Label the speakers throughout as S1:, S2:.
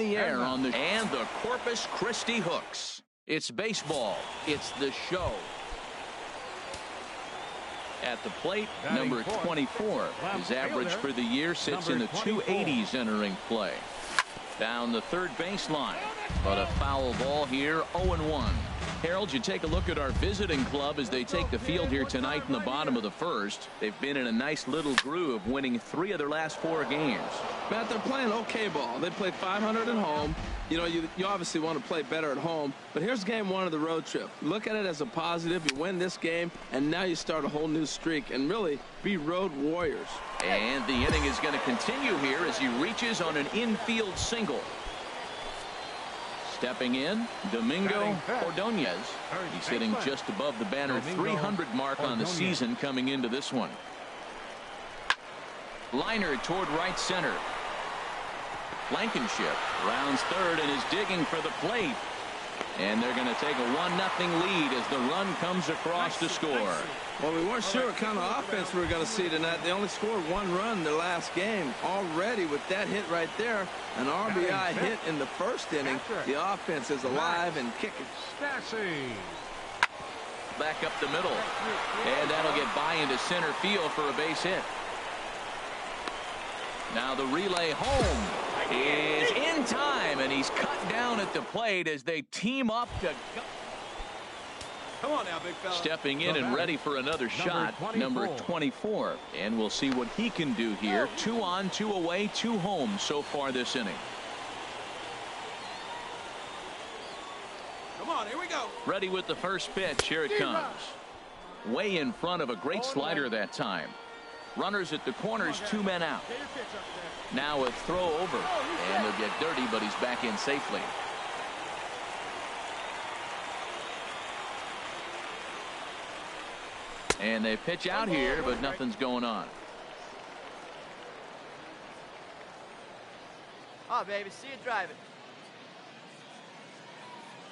S1: the air on the Corpus Christi Hooks. It's baseball. It's the show. At the plate, number 24. His average for the year sits in the 280s entering play. Down the third baseline, but a foul ball here, 0-1. Harold, you take a look at our visiting club as they take the field here tonight in the bottom of the first. They've been in a nice little groove, winning 3 of their last 4 games.
S2: Matt, they're playing okay ball. They played .500 at home. You know, you obviously want to play better at home, but here's game 1 of the road trip. Look at it as a positive. You win this game, and now you start a whole new streak and really be road warriors.
S1: And the inning is going to continue here as he reaches on an infield single. Stepping in, Domingo Ordonez. He's hitting just above the banner 300 mark on the season coming into this one. Liner toward right center. Blankenship rounds third and is digging for the plate. And they're going to take a 1-0 lead as the run comes across to score.
S2: Well, we weren't sure what kind of offense we were going to see tonight. They only scored 1 run in their last game. Already with that hit right there, an RBI hit in the first inning, the offense is alive and kicking.
S1: Back up the middle. And that'll get by into center field for a base hit. Now the relay home is in time, and he's cut down at the plate as they team up to go.
S2: Come on now, big fella.
S1: Stepping in and ready for another shot, number 24. And we'll see what he can do here. 2 on, 2 away, 2 home so far this inning.
S2: Come on, here we go.
S1: Ready with the first pitch. Here it comes. Way in front of a great slider that time. Runners at the corners, 2 men out. Now a throw over, and they'll get dirty, but he's back in safely. And they pitch out here, but nothing's going on.
S3: Oh, baby, see you driving.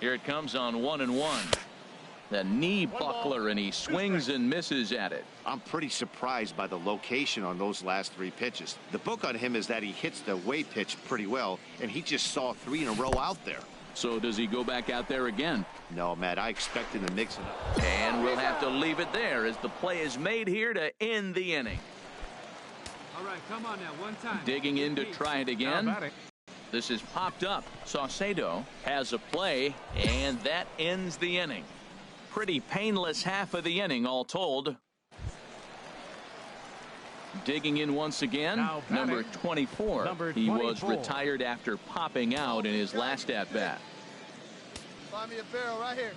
S1: Here it comes on 1-1. The knee buckler, and he swings and misses at it.
S4: I'm pretty surprised by the location on those last 3 pitches. The book on him is that he hits the away pitch pretty well, and he just saw 3 in a row out there.
S1: So does he go back out there again?
S4: No, Matt, I expect him to mix it up.
S1: And we'll have to leave it there as the play is made here to end the inning.
S5: All right, come on now, one time.
S1: Digging in to try it again. This is popped up. Saucedo has a play, and that ends the inning. Pretty painless half of the inning all told. Digging in once again, number 24. He was retired after popping out in his last at-bat.
S3: Find me a barrel right here.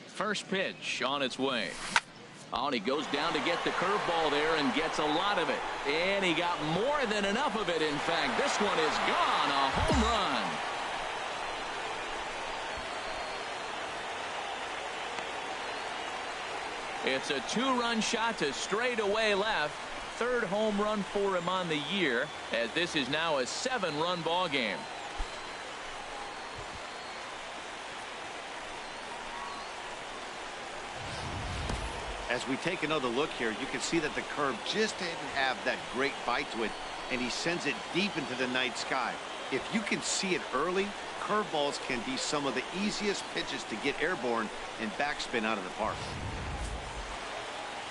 S1: First pitch on its way. Oh, and he goes down to get the curveball there and gets a lot of it. And he got more than enough of it, in fact. This one is gone, a home run. It's a 2-run shot to straightaway left. 3rd home run for him on the year, as this is now a 7-run ball game.
S4: As we take another look here, you can see that the curve just didn't have that great bite to it, and he sends it deep into the night sky. If you can see it early, curveballs can be some of the easiest pitches to get airborne and backspin out of the park.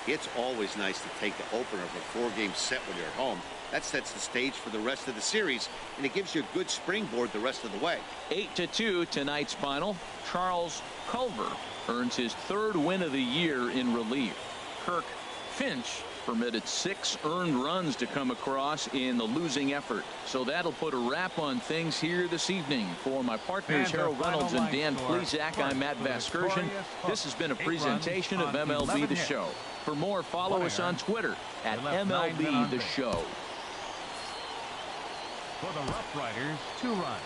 S4: It's always nice to take the opener of a 4-game set when you're at home. That sets the stage for the rest of the series, and it gives you a good springboard the rest of the way.
S1: 8-2 tonight's final. Charles Culver earns his 3rd win of the year in relief. Kirk Finch permitted 6 earned runs to come across in the losing effort. So that'll put a wrap on things here this evening. For my partners Harold Reynolds and Dan Plesac, I'm Matt Vasgersian. This has been a presentation of MLB The Show. For more, follow us on Twitter at MLB The Show.
S5: For the Rough Riders, 2 runs.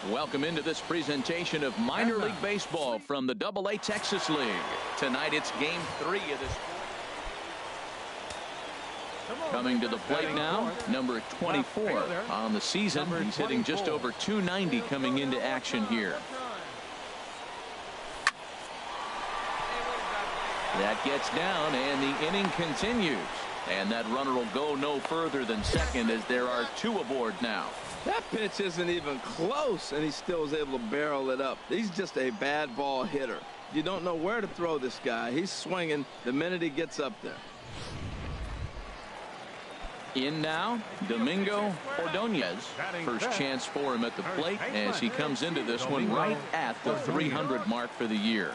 S1: Welcome into this presentation of minor league baseball from the AA Texas League. Tonight it's game 3 of this. Coming to the plate now, number 24 on the season. He's hitting just over 290 coming into action here. That gets down, and the inning continues. And that runner will go no further than second as there are 2 aboard now.
S2: That pitch isn't even close, and he still was able to barrel it up. He's just a bad ball hitter. You don't know where to throw this guy. He's swinging the minute he gets up there.
S1: In now, Domingo Ordonez. First chance for him at the plate as he comes into this one right at the 300 mark for the year.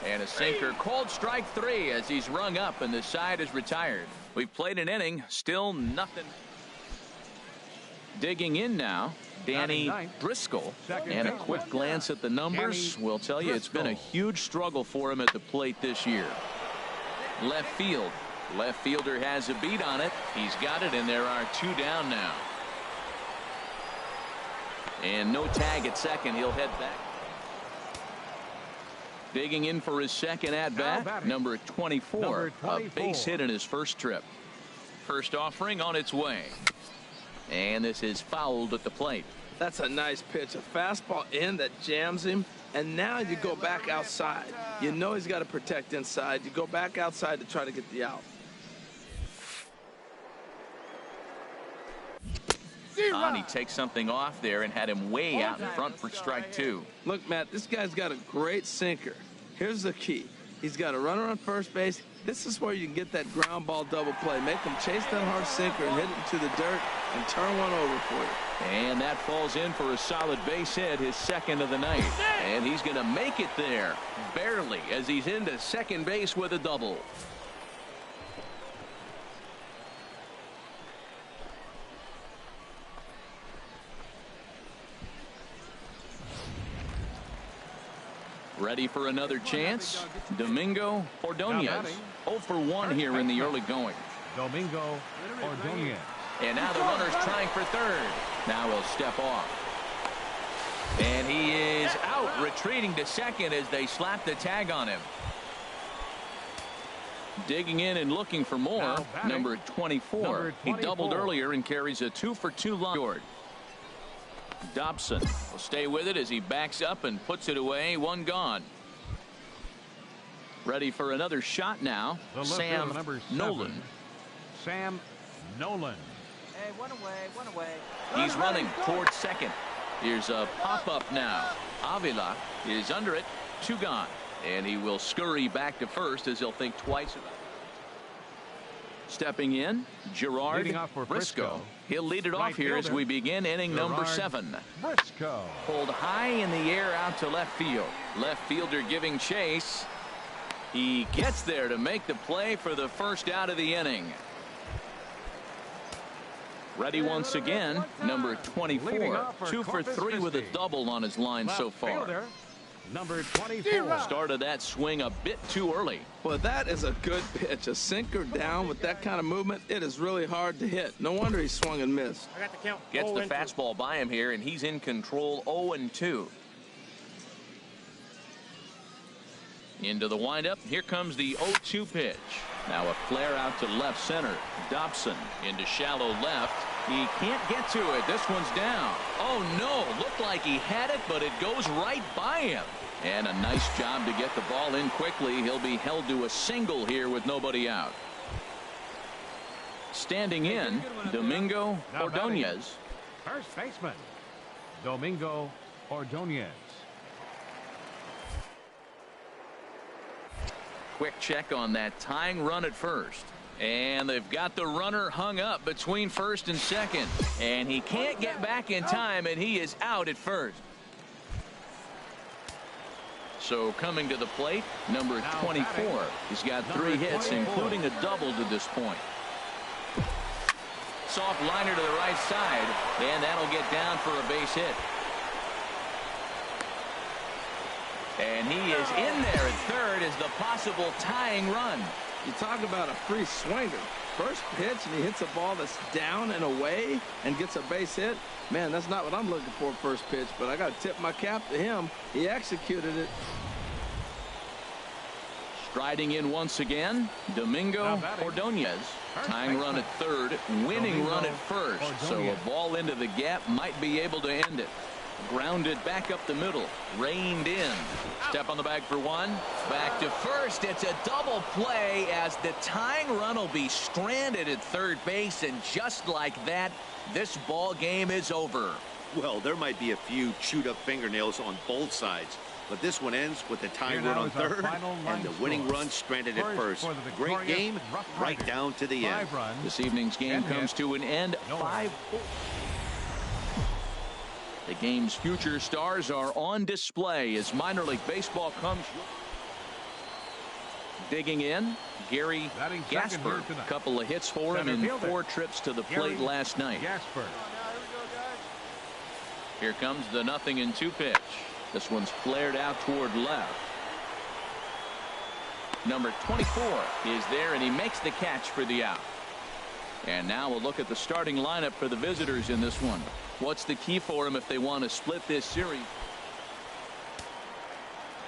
S1: And a sinker, called strike 3 as he's rung up and the side is retired. We've played an inning, still nothing. Digging in now, Danny Driscoll. And a quick glance at the numbers will tell you it's been a huge struggle for him at the plate this year. Left field. Left fielder has a beat on it. He's got it, and there are 2 down now. And no tag at second. He'll head back. Digging in for his second at-bat, number 24, a base hit in his first trip. First offering on its way. And this is fouled at the plate.
S2: That's a nice pitch. A fastball in that jams him. And now you go back outside. You know he's got to protect inside. You go back outside to try to get the out.
S1: He takes something off there and had him way out in front for strike 2.
S2: Look, Matt, this guy's got a great sinker. Here's the key. He's got a runner on first base. This is where you can get that ground ball double play. Make him chase that hard sinker and hit it into the dirt and turn one over for you.
S1: And that falls in for a solid base hit, his second of the night. And he's going to make it there, barely, as he's into second base with a double. Ready for another chance. Domingo Ordonez. 0 for 1 here in the early going.
S5: Domingo Ordonez.
S1: And now the runner's trying for third. Now he'll step off. And he is out, retreating to second as they slap the tag on him. Digging in and looking for more. Number 24. He doubled earlier and carries a 2 for 2 line. Dobson will stay with it as he backs up and puts it away. 1 gone. Ready for another shot now. Sam Nolan.
S5: Sam Nolan.
S3: Hey, one away.
S1: He's running towards second. Here's a pop-up now. Avila is under it. 2 gone. And he will scurry back to first as he'll think twice about it. Stepping in, Gerard Briscoe. He'll lead it off here as we begin inning number 7.
S5: Briscoe.
S1: Pulled high in the air out to left field. Left fielder giving chase. He gets there to make the play for the first out of the inning. Ready once again, number 24. 2 for 3 with a double on his line so far.
S5: Number 24.
S1: Started that swing a bit too early.
S2: Well, that is a good pitch. A sinker down with that kind of movement, it is really hard to hit. No wonder he swung and missed.
S1: Gets the fastball by him here, and he's in control. 0-2. Into the windup. Here comes the 0-2 pitch. Now a flare out to left center. Dobson into shallow left. He can't get to it. This one's down. Oh, no. Looked like he had it, but it goes right by him. And a nice job to get the ball in quickly. He'll be held to a single here with nobody out. Standing in, Domingo Ordonez.
S5: First baseman, Domingo Ordonez.
S1: Quick check on that tying run at first. And they've got the runner hung up between first and second. And he can't get back in time, and he is out at first. So coming to the plate, number 24. He's got 3 hits, including a double to this point. Soft liner to the right side, and that'll get down for a base hit. And he is in there at third as the possible tying run.
S2: You talk about a free swinger. First pitch, and he hits a ball that's down and away and gets a base hit. Man, that's not what I'm looking for first pitch, but I got to tip my cap to him. He executed it.
S1: Striding in once again, Domingo Ordonez. Tying run at third, winning run at first. So a ball into the gap might be able to end it. Grounded back up the middle. Reined in. Step on the bag for one. Back to first. It's a double play as the tying run will be stranded at third base. And just like that, this ball game is over.
S4: Well, there might be a few chewed up fingernails on both sides, but this one ends with the tying run on third and the winning run stranded at first. Great game right down to the end.
S1: This evening's game comes to an end 5-4. The game's future stars are on display as minor league baseball comes. Digging in, Gary Gasper. A couple of hits for him in 4 trips to the plate last night. Here comes the 0-2 pitch. This one's flared out toward left. Number 24 is there, and he makes the catch for the out. And now we'll look at the starting lineup for the visitors in this one. What's the key for them if they want to split this series?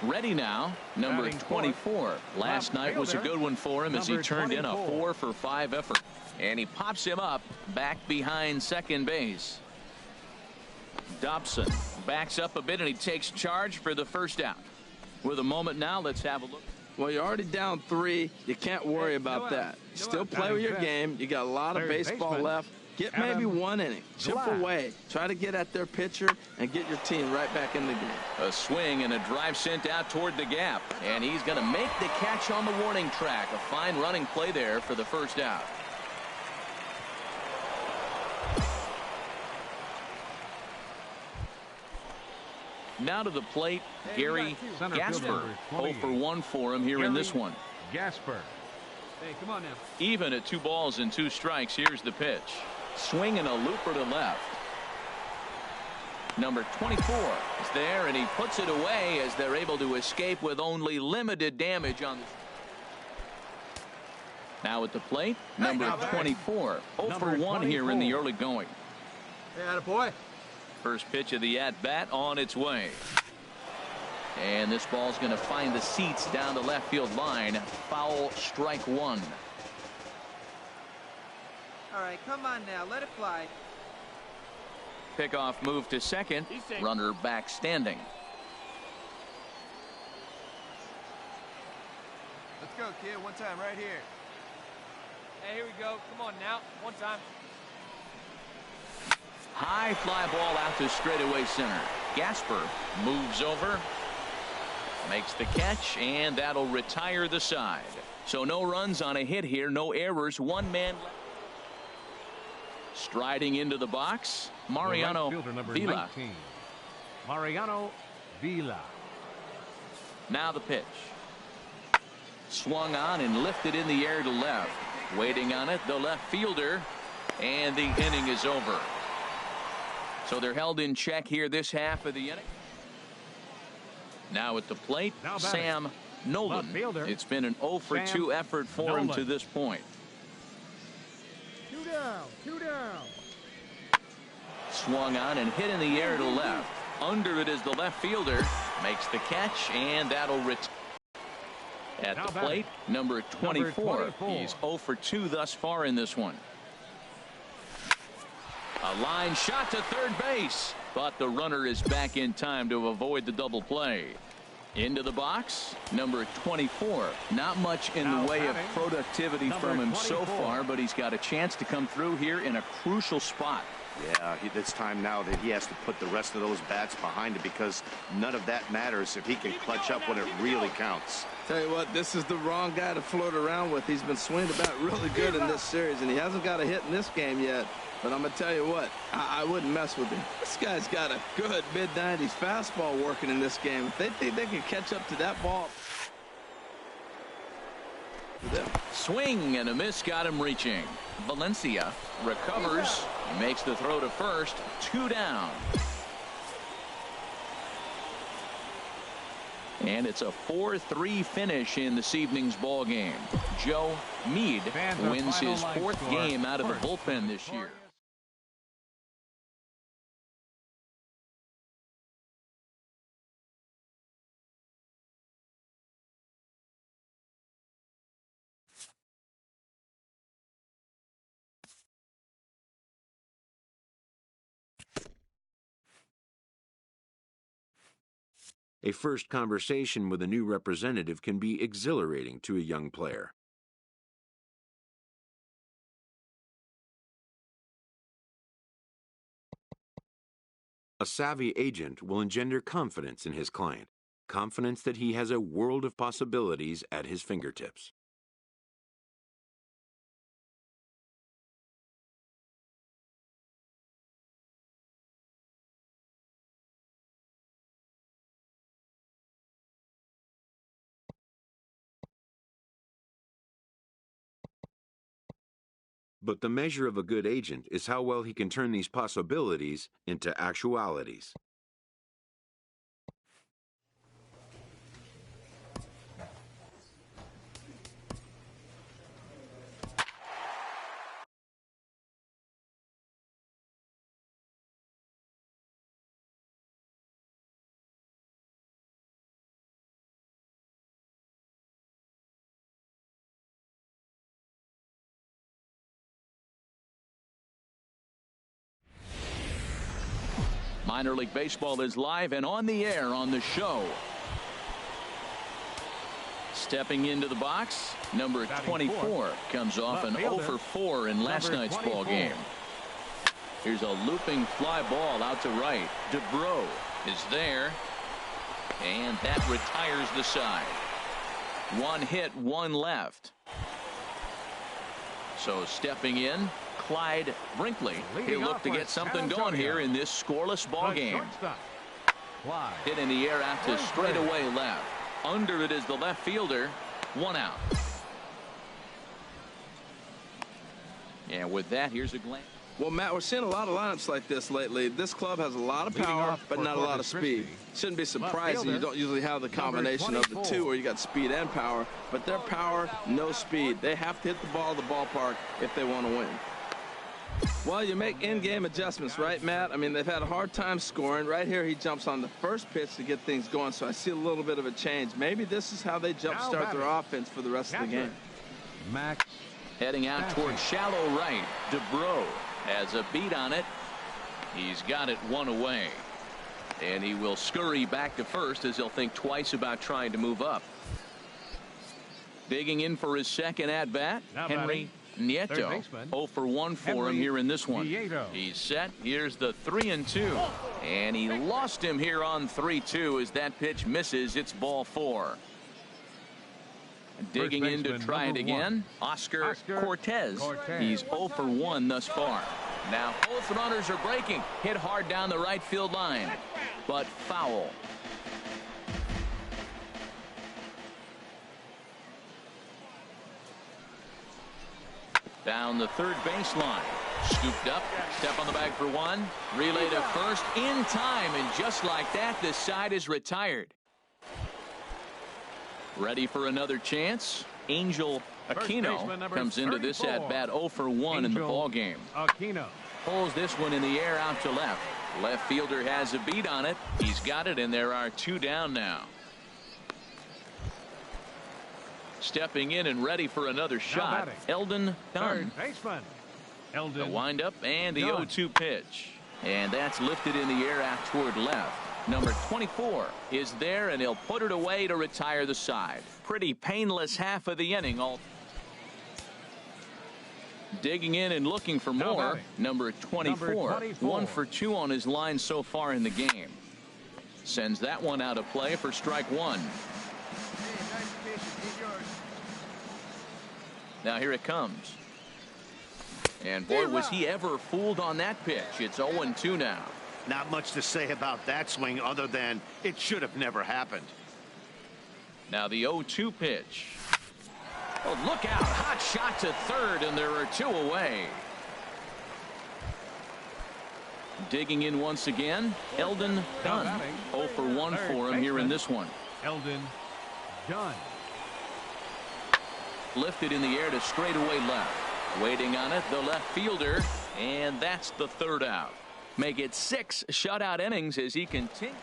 S1: Ready now, number 24. Last night was a good one for him as he turned in a 4-for-5 effort. And he pops him up back behind second base. Dobson backs up a bit and he takes charge for the first out. With a moment now, let's have a look.
S2: Well, you're already down 3. You can't worry about that. Still play with your game. You got a lot of baseball left. Get maybe 1 inning. Chip away. Try to get at their pitcher and get your team right back in the game.
S1: A swing and a drive sent out toward the gap. And he's going to make the catch on the warning track. A fine running play there for the first out. Now to the plate, Gary Gasper. 0-for-1 for him here in this one.
S5: Gasper.
S3: Hey, come on now.
S1: Even at 2 balls and 2 strikes, here's the pitch. Swing and a looper to left. Number 24 is there, and he puts it away as they're able to escape with only limited damage on the. Now at the plate, number 24. 0-for-1 here in the early going.
S3: Hey, attaboy.
S1: First pitch of the at-bat on its way. And this ball's going to find the seats down the left field line. Foul, strike 1.
S3: All right, come on now. Let it fly.
S1: Pickoff move to second. Runner back standing.
S3: Let's go, kid. One time right here. Hey, here we go. Come on now. One time.
S1: High fly ball out to straightaway center. Gasper moves over, makes the catch, and that'll retire the side. So no runs on a hit here, no errors, 1 man left. Striding into the box, Mariano Vila.
S5: Mariano Vila.
S1: Now the pitch. Swung on and lifted in the air to left. Waiting on it, the left fielder, and the inning is over. So they're held in check here this half of the inning. Now at the plate, Sam Nolan. It's been an 0-for-2 effort for him to this point.
S3: 2 down. 2 down.
S1: Swung on and hit in the air to left. Under it is the left fielder. Makes the catch, and that'll return. At the plate, number 24. He's 0-for-2 thus far in this one. A line shot to third base, but the runner is back in time to avoid the double play. Into the box, number 24. Not much in the way of productivity from him so far, but he's got a chance to come through here in a crucial spot.
S4: Yeah, it's time now that he has to put the rest of those bats behind it, because none of that matters if he can clutch up when it really counts.
S2: Tell you what, this is the wrong guy to float around with. He's been swinging about really good in this series, and he hasn't got a hit in this game yet. But I'm going to tell you what, I wouldn't mess with him. This guy's got a good mid-90s fastball working in this game. If they think they can catch up to that ball.
S1: Swing and a miss got him reaching. Valencia recovers, makes the throw to first. 2 down. And it's a 4-3 finish in this evening's ball game. Joe Meade wins his 4th game out of the bullpen this year.
S6: A first conversation with a new representative can be exhilarating to a young player. A savvy agent will engender confidence in his client, confidence that he has a world of possibilities at his fingertips. But the measure of a good agent is how well he can turn these possibilities into actualities.
S1: Minor League Baseball is live and on the air on the show. Stepping into the box, number 24 comes off an 0 for 4 in last night's ball game. Here's a looping fly ball out to right. DeBro is there, and that retires the side. One hit, one left. So stepping in, Clyde Brinkley. He'll look to get something going here in this scoreless ball game. Hit in the air out to straightaway left. Under it is the left fielder. One out. And with that, here's a glance.
S2: Well, Matt, we're seeing a lot of lineups like this lately. This club has a lot of power, but not a lot of speed. Shouldn't be surprising. You don't usually have the combination of the two where you got speed and power, but their power, no speed. They have to hit the ball at the ballpark if they want to win. Well, you make in-game adjustments, right, Matt? I mean, they've had a hard time scoring. Right here, he jumps on the first pitch to get things going, so I see a little bit of a change. Maybe this is how they jumpstart their offense for the rest of the game.
S5: Max.
S1: Heading out towards shallow right. DeBro has a beat on it. He's got it one away. And he will scurry back to first as he'll think twice about trying to move up. Digging in for his second at-bat, Henry Nieto. 0 for 1 for him here in this one. He's set. Here's the 3-2. And he lost him here on 3-2 as that pitch misses. It's ball 4. Digging in to try it again, Oscar Cortez. He's 0 for 1 thus far. Now both runners are breaking. Hit hard down the right field line, but foul. Down the third baseline. Scooped up. Step on the bag for one. Relay to first in time. And just like that, this side is retired. Ready for another chance. Angel Aquino comes into this at-bat 0 for 1 in the ball game.
S5: Aquino
S1: Pulls this one in the air out to left. Left fielder has a beat on it. He's got it, and there are 2 down now. Stepping in and ready for another shot, Eldon Dunn.
S5: Eldon.
S1: The windup and the 0-2 pitch. And that's lifted in the air out toward left. Number 24 is there, and he'll put it away to retire the side. Pretty painless half of the inning. Digging in and looking for more. Number 24. 1 for 2 on his line so far in the game. Sends that one out of play for strike 1. Now here it comes. And boy, was he ever fooled on that pitch. It's 0-2 now.
S4: Not much to say about that swing other than it should have never happened.
S1: Now the 0-2 pitch. Oh, look out. Hot shot to third, and there are 2 away. Digging in once again, Eldon Dunn. 0 for 1 for him here in this one.
S5: Eldon Dunn.
S1: Lifted in the air to straightaway left. Waiting on it, the left fielder, and that's the 3rd out. Make it 6 shutout innings as he continues.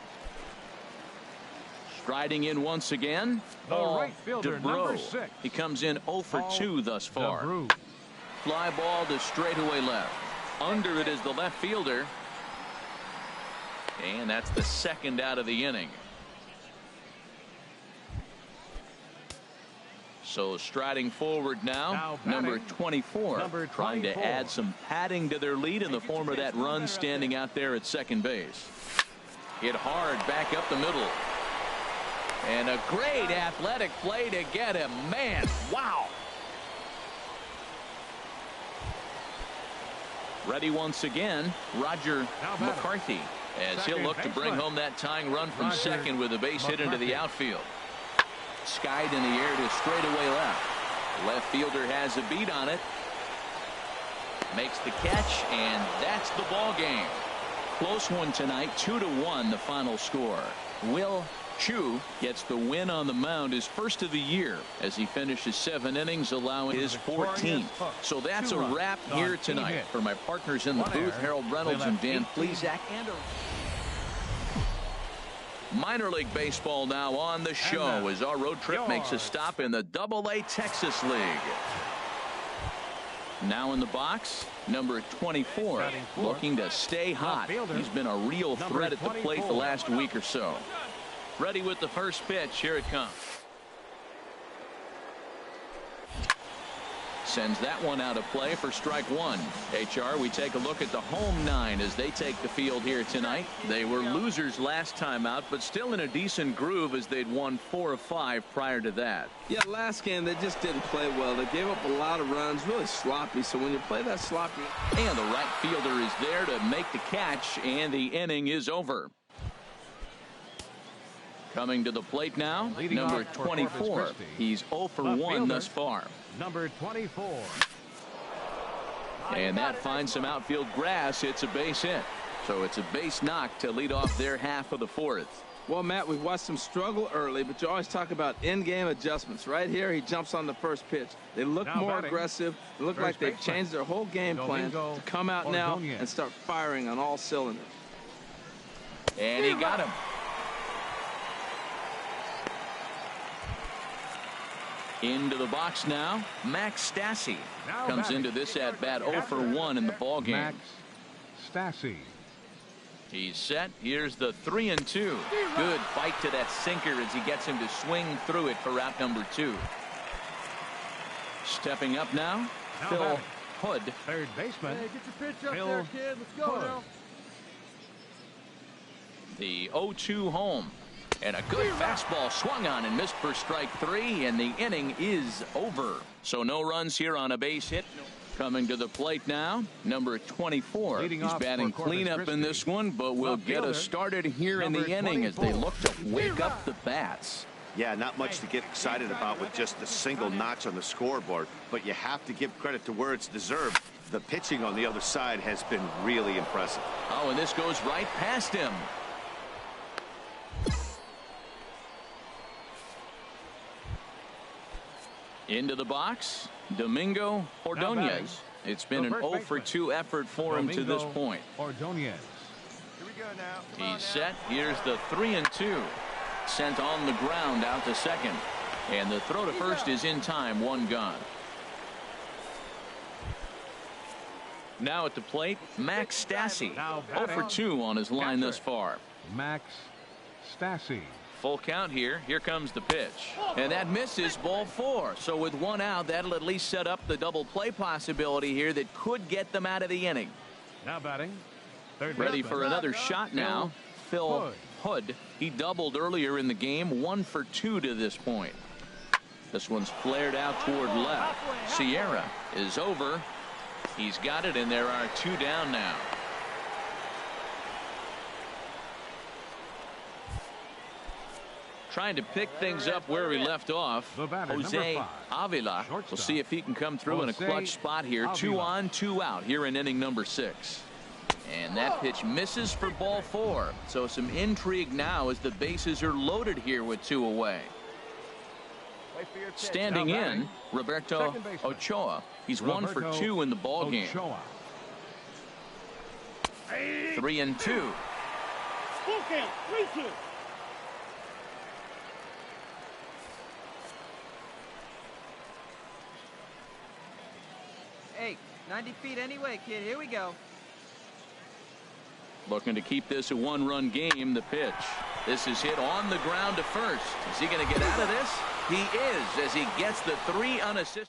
S1: Striding in once again,
S5: the right fielder, number 6.
S1: He comes in 0 for 2 thus far. Fly ball to straightaway left. Under it is the left fielder. And that's the 2nd out of the inning. So striding forward now number 24, trying to add some padding to their lead in the form of that run standing out there at second base. Hit hard back up the middle. And a great athletic play to get him. Man, wow. Ready once again, Roger McCarthy, as he'll look to bring home that tying run from second with a base hit into the outfield. Skied in the air to straightaway left. Left fielder has a beat on it. Makes the catch, and that's the ball game. Close one tonight, 2-1 the final score. Will Chu gets the win on the mound, his first of the year, as he finishes 7 innings, allowing his 14th. So that's a wrap here tonight. For my partners in the booth, Harold Reynolds and Dan Plesac. Minor League Baseball now on the show as our road trip makes a stop in the AA Texas League. Now in the box, number 24, looking to stay hot. He's been a real threat at the plate the last week or so. Ready with the first pitch. Here it comes. Sends that one out of play for strike one. HR, we take a look at the home 9 as they take the field here tonight. They were losers last time out, but still in a decent groove as they'd won 4 of 5 prior to that.
S2: Yeah, last game they just didn't play well. They gave up a lot of runs, really sloppy. So when you play that sloppy.
S1: And the right fielder is there to make the catch, and the inning is over. Coming to the plate now, number 24. He's 0 for 1 thus far.
S5: Number 24.
S1: And that finds some outfield grass. It's a base hit. So it's a base knock to lead off their half of the 4th.
S2: Well, Matt, we've watched them struggle early, but you always talk about in-game adjustments. Right here, he jumps on the first pitch. They look more aggressive. They look like they've changed their whole game plan to come out now and start firing on all cylinders.
S1: And he got him. Into the box now, Max Stassi comes into this at bat 0 for 1 in the ball game.
S5: Max Stassi.
S1: He's set. Here's the 3-2. Good fight to that sinker as he gets him to swing through it for out number 2. Stepping up now, Phil Hood.
S5: Third baseman.
S3: Hey, get your pitch up there, kid. Let's go now.
S1: The 0-2 home. And a good fastball swung on and missed for strike 3, and the inning is over. So no runs here on a base hit. Coming to the plate now, number 24. He's batting cleanup in this one, but will get us started here in the inning as they look to wake up the bats.
S4: Yeah, not much to get excited about with just a single notch on the scoreboard, but you have to give credit to where it's deserved. The pitching on the other side has been really impressive.
S1: Oh, and this goes right past him. Into the box, Domingo Ordonez. It's been an 0 for 2 effort for him to this point.
S5: Ordonez.
S3: Here we go now.
S1: He's set. Here's the 3-2. Sent on the ground out to second. And the throw to first is in time. 1 gone. Now at the plate, Max Stassi. 0 for 2 on his line thus far.
S5: Max Stassi.
S1: Full count here. Here comes the pitch. And that misses, ball 4. So with 1 out, that'll at least set up the double play possibility here that could get them out of the inning.
S5: Now batting. Third
S1: Ready
S5: baseman.
S1: for another shot now. Phil Hood. He doubled earlier in the game. 1 for 2 to this point. This one's flared out toward left. Sierra is over. He's got it, and there are 2 down now. Trying to pick things up where we left off. Jose Avila. We'll see if he can come through in a clutch spot here. 2 on, 2 out here in inning number 6. And that pitch misses for ball 4. So some intrigue now as the bases are loaded here with 2 away. Standing in, Roberto Ochoa. He's 1 for 2 in the ball game. 3-2.
S7: Full count, 3-2.
S3: Hey, 90 feet anyway, kid. Here we go.
S1: Looking to keep this a 1-run game. The pitch. This is hit on the ground to first. Is he going to get out of this? He is, as he gets the 3 unassisted.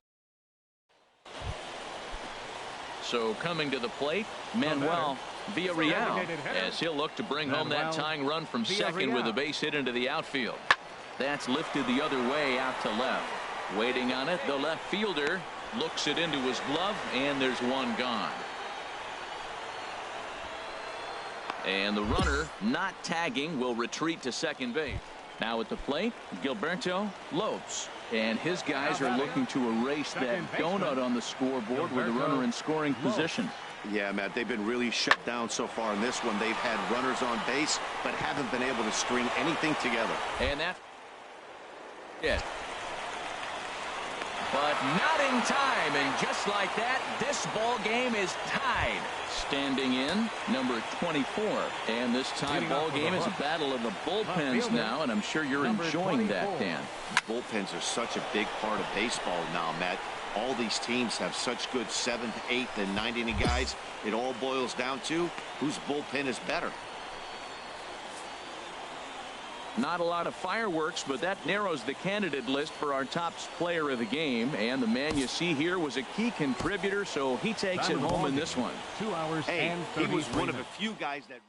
S1: So coming to the plate, Manuel Villarreal, as he'll look to bring home that tying run from second with a base hit into the outfield. That's lifted the other way out to left. Waiting on it, the left fielder looks it into his glove, and there's one gone. And the runner, not tagging, will retreat to second base. Now at the plate, Gilberto Lopes. And his guys are looking to erase that donut on the scoreboard with a runner in scoring position.
S4: Yeah, Matt, they've been really shut down so far in this one. They've had runners on base, but haven't been able to string anything together.
S1: And that's it. But not in time, and just like that, this ball game is tied. Standing in, number 24. And this tie ball game is a battle of the bullpens now, and I'm sure you're enjoying that, Dan.
S4: Bullpens are such a big part of baseball now, Matt. All these teams have such good 7th, 8th, and 9th inning guys. It all boils down to whose bullpen is better.
S1: Not a lot of fireworks, but that narrows the candidate list for our top player of the game. And the man you see here was a key contributor, so he takes it home in this one.
S5: 2 hours
S4: Hey,
S5: and
S4: he
S5: 33
S4: was one of
S5: minutes.
S4: a few guys that...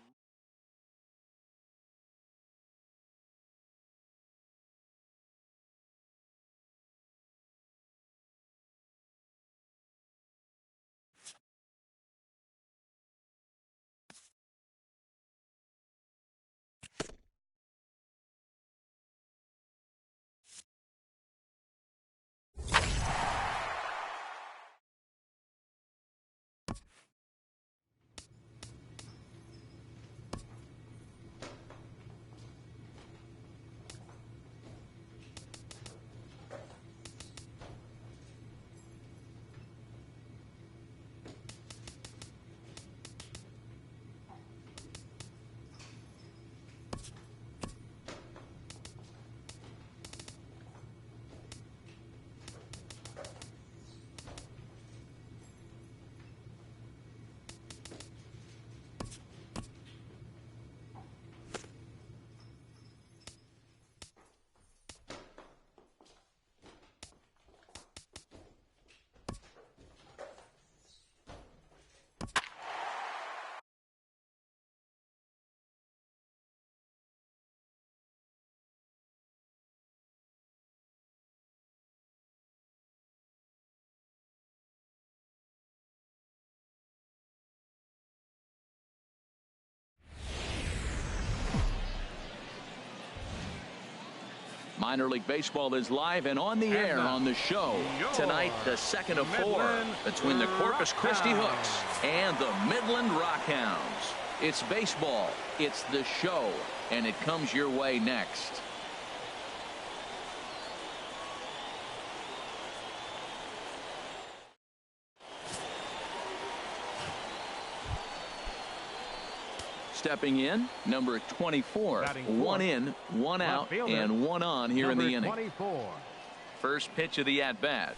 S1: Minor League Baseball is live and on the air on the show. Tonight, the second of 4 between the Corpus Christi Hooks and the Midland Rockhounds. It's baseball, it's the show, and it comes your way next. Stepping in, number 24. 1 in, 1 out, and 1 on here in the inning.
S5: 24.
S1: First pitch of the at-bat.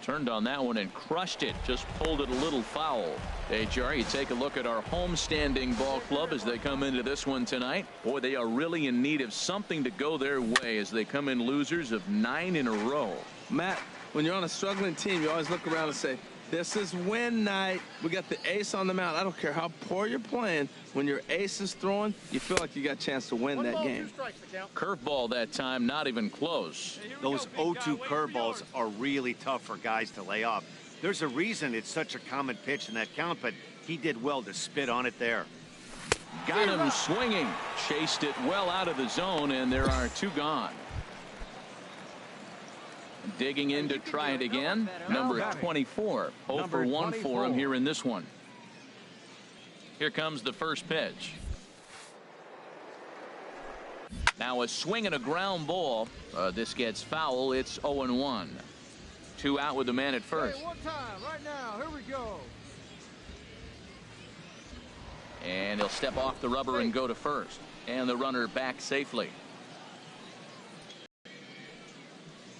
S1: Turned on that one and crushed it. Just pulled it a little foul. Hey, Jerry, you take a look at our homestanding ball club as they come into this one tonight. Boy, they are really in need of something to go their way as they come in losers of 9 in a row.
S2: Matt, when you're on a struggling team, you always look around and say, this is win night. We got the ace on the mound. I don't care how poor you're playing. When your ace is throwing, you feel like you got a chance to win that game.
S1: Curveball that time, not even close.
S4: Those 0-2 curveballs are really tough for guys to lay off. There's a reason it's such a common pitch in that count, but he did well to spit on it there.
S1: Got him swinging. Chased it well out of the zone, and there are 2 gone. Digging in to try it again, number 24. 0 for 1 for him here in this one. Here comes the first pitch. Now a swing and a ground ball. This gets foul. It's 0-1. 2 out with the man at first.
S7: Hey, one time, right now. Here we go.
S1: And he'll step off the rubber and go to first. And the runner back safely.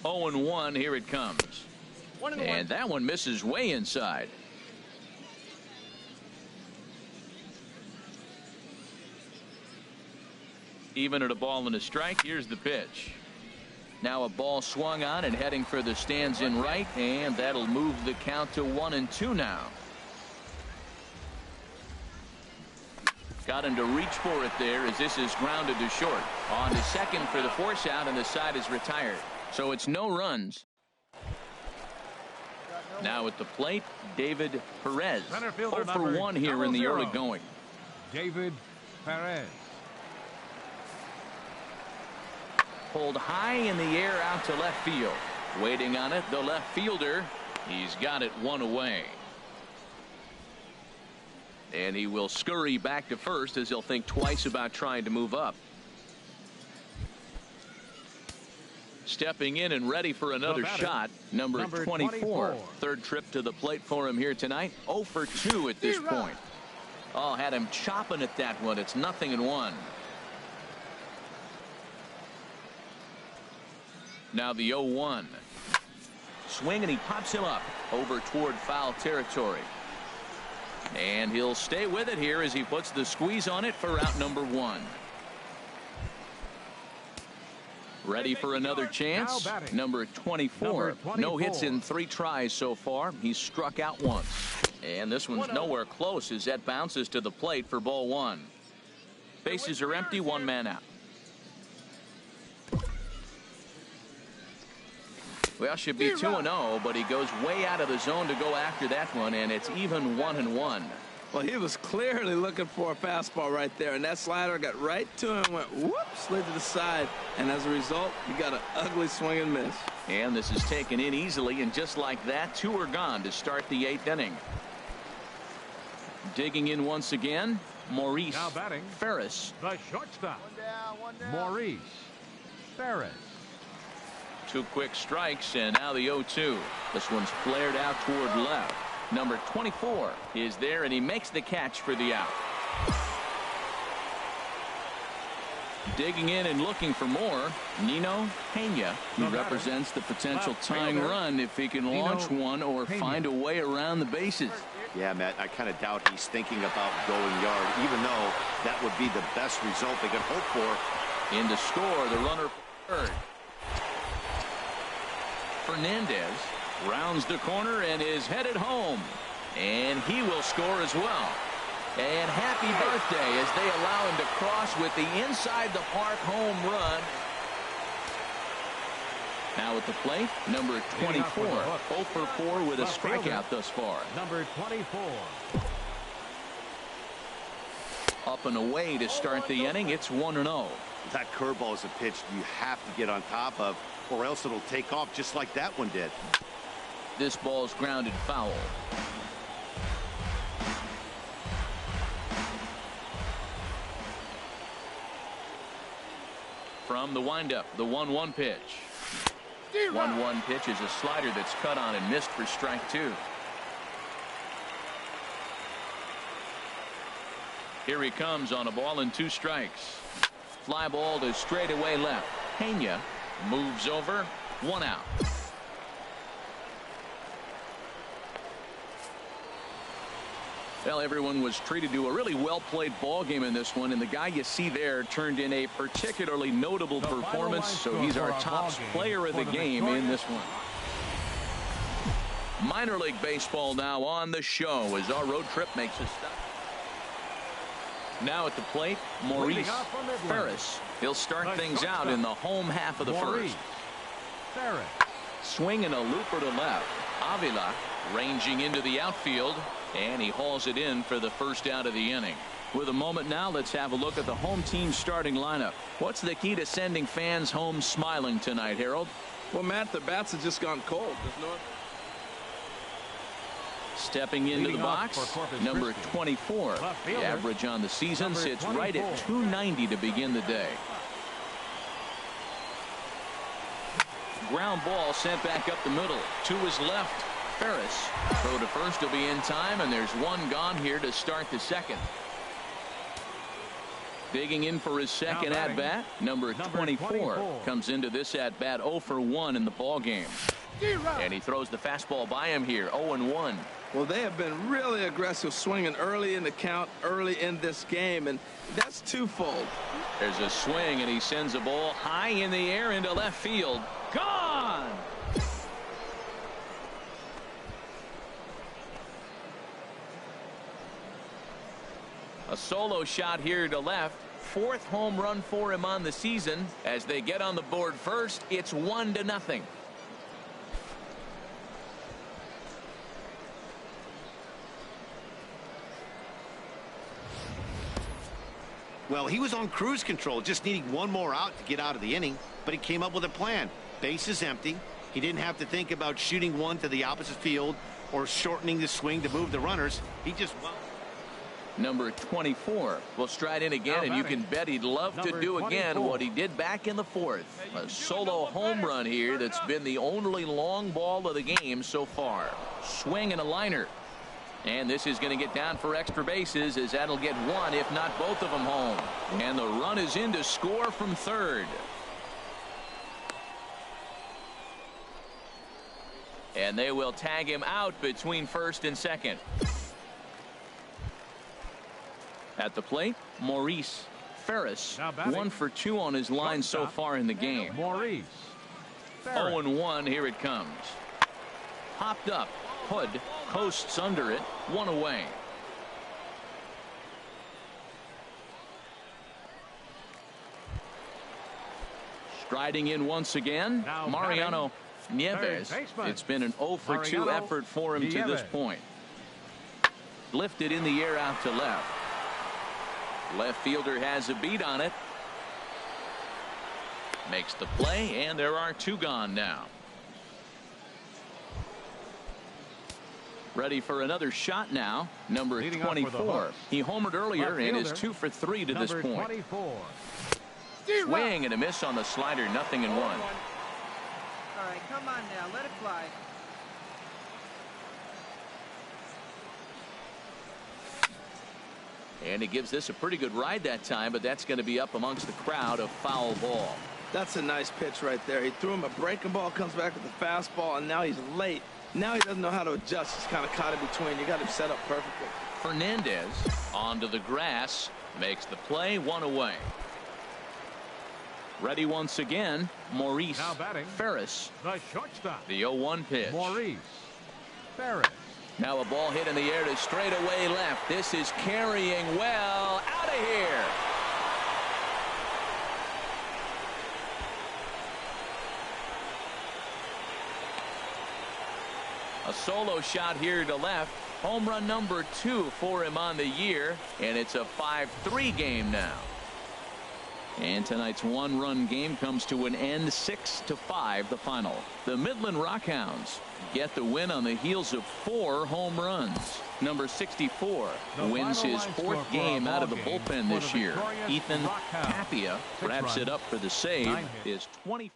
S1: 0-1, here it comes. And that one misses way inside. Even at a ball and a strike, here's the pitch. Now a ball swung on and heading for the stands in right, and that'll move the count to 1-2 now. Got him to reach for it there as this is grounded to short. On to second for the force out, and the side is retired. So it's no runs. Now at the plate, David Perez. 0 for 1 here in the early going.
S5: David Perez.
S1: Pulled high in the air out to left field. Waiting on it, the left fielder. He's got it one away. And he will scurry back to first as he'll think twice about trying to move up. Stepping in and ready for another shot, number 24. Third trip to the plate for him here tonight. 0 for 2 at this point. Oh, had him chopping at that one. It's 0-1. Now the 0-1. Swing, and he pops him up over toward foul territory. And he'll stay with it here as he puts the squeeze on it for out number 1. Ready for another chance. Number 24. No hits in 3 tries so far. He's struck out once. And this one's nowhere close as that bounces to the plate for ball 1. Bases are empty, 1 man out. Well, should be 2-0, but he goes way out of the zone to go after that one, and it's even 1-1.
S2: Well, he was clearly looking for a fastball right there, and that slider got right to him, went whoop, slid to the side, and as a result, he got an ugly swing and miss.
S1: And this is taken in easily, and just like that, 2 are gone to start the 8th inning. Digging in once again, Maurice Ferris.
S5: The shortstop, Maurice Ferris.
S1: 2 quick strikes, and now the 0-2. This one's flared out toward left. Number 24 is there, and he makes the catch for the out. Digging in and looking for more, Nino Pena, who represents the potential tying run if he can launch one or find a way around the bases.
S4: Yeah, Matt, I kind of doubt he's thinking about going yard, even though that would be the best result they could hope for.
S1: In to score, the runner third. Fernandez rounds the corner and is headed home, and he will score as well. And happy birthday as they allow him to cross with the inside the park home run. Now at the plate, number 24. 0 for 4 with a strikeout thus far.
S5: Number 24.
S1: Up and away to start the inning. It's 1-0.
S4: That curveball is a pitch you have to get on top of, or else it'll take off just like that one did.
S1: This ball's grounded foul. From the windup, the 1-1 pitch. 1-1 pitch is a slider that's cut on and missed for strike 2. Here he comes on a ball and 2 strikes. Fly ball to straightaway left. Pena moves over, 1 out. Well, everyone was treated to a really well-played ball game in this one, and the guy you see there turned in a particularly notable performance, so he's our top player of the game in this one. Minor League Baseball now on the show as our road trip makes a stop. Now at the plate, Maurice Ferris. He'll start things out in the home half of the first. Swing and a looper to left. Avila ranging into the outfield, and he hauls it in for the first out of the inning. With a moment now, let's have a look at the home team starting lineup. What's the key to sending fans home smiling tonight, Harold?
S2: Well, Matt, the bats have just gone cold. There's no...
S1: Stepping into the box, number 24. The average on the season sits right at .290 to begin the day. Ground ball sent back up the middle. To his left, Ferris. Throw to first will be in time, and there's 1 gone here to start the second. Digging in for his second at-bat, number 24 comes into this at-bat 0 for 1 in the ball game. And he throws the fastball by him here, 0-1.
S2: Well, they have been really aggressive swinging early in the count, early in this game, and that's twofold.
S1: There's a swing, and he sends a ball high in the air into left field. Gone! A solo shot here to left. 4th home run for him on the season. As they get on the board first, it's 1-0.
S4: Well, he was on cruise control, just needing one more out to get out of the inning, but he came up with a plan. Base is empty. He didn't have to think about shooting one to the opposite field or shortening the swing to move the runners. He just...
S1: Number 24 will stride in again, and you can bet he'd love to do again what he did back in the 4th. A solo home run here that's been the only long ball of the game so far. Swing and a liner. And this is going to get down for extra bases, as that'll get one, if not both of them, home. And the run is in to score from 3rd. And they will tag him out between 1st and 2nd. At the plate, Maurice Ferris. 1 for 2 on his line so far in the game.
S5: Maurice.
S1: 0-1, here it comes. Popped up. Hood coasts under it. 1 away. Striding in once again, Mariano Nieves. It's been an 0 for 2 effort for him to this point. Lifted in the air out to left. Left fielder has a beat on it. Makes the play, and there are 2 gone now. Ready for another shot now. Number 24. He homered earlier and is 2 for 3 to this point.
S5: 24.
S1: Swing and a miss on the slider. 0-1.
S3: All right, come on now. Let it fly.
S1: And he gives this a pretty good ride that time, but that's going to be up amongst the crowd. A foul ball.
S2: That's a nice pitch right there. He threw him a breaking ball, comes back with a fastball, and now he's late. Now he doesn't know how to adjust. He's kind of caught in between. You got him set up perfectly.
S1: Fernandez onto the grass, makes the play. 1 away. Ready once again, Maurice Ferris.
S5: The shortstop.
S1: The 0-1 pitch.
S5: Maurice Ferris.
S1: Now a ball hit in the air to straightaway left. This is carrying well. Out of here. A solo shot here to left. Home run number 2 for him on the year, and it's a 5-3 game now. And tonight's 1-run game comes to an end. 6-5 the final. The Midland Rockhounds get the win on the heels of 4 home runs. Number 64 wins his 4th game out of the bullpen this year. Ethan Tapia wraps it up for the save. His 21st.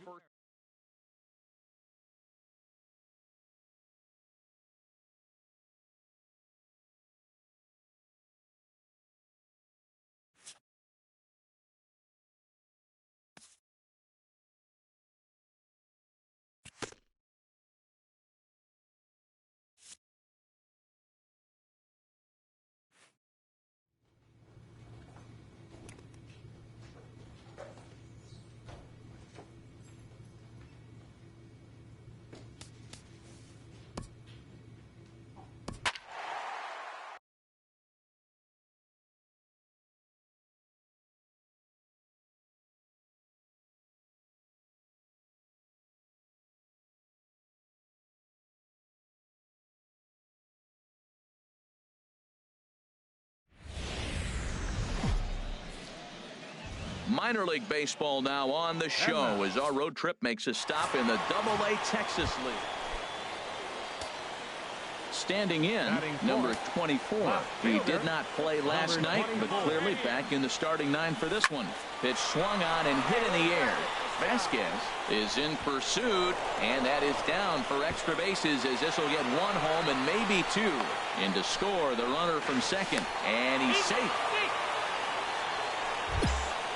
S1: Minor League Baseball now on the show as our road trip makes a stop in the Double-A Texas League. Standing in, number 24. He did not play last night, but clearly back in the starting 9 for this one. Pitch swung on and hit in the air. Vasquez is in pursuit, and that is down for extra bases, as this will get 1 home and maybe 2. In to score the runner from second, and he's safe.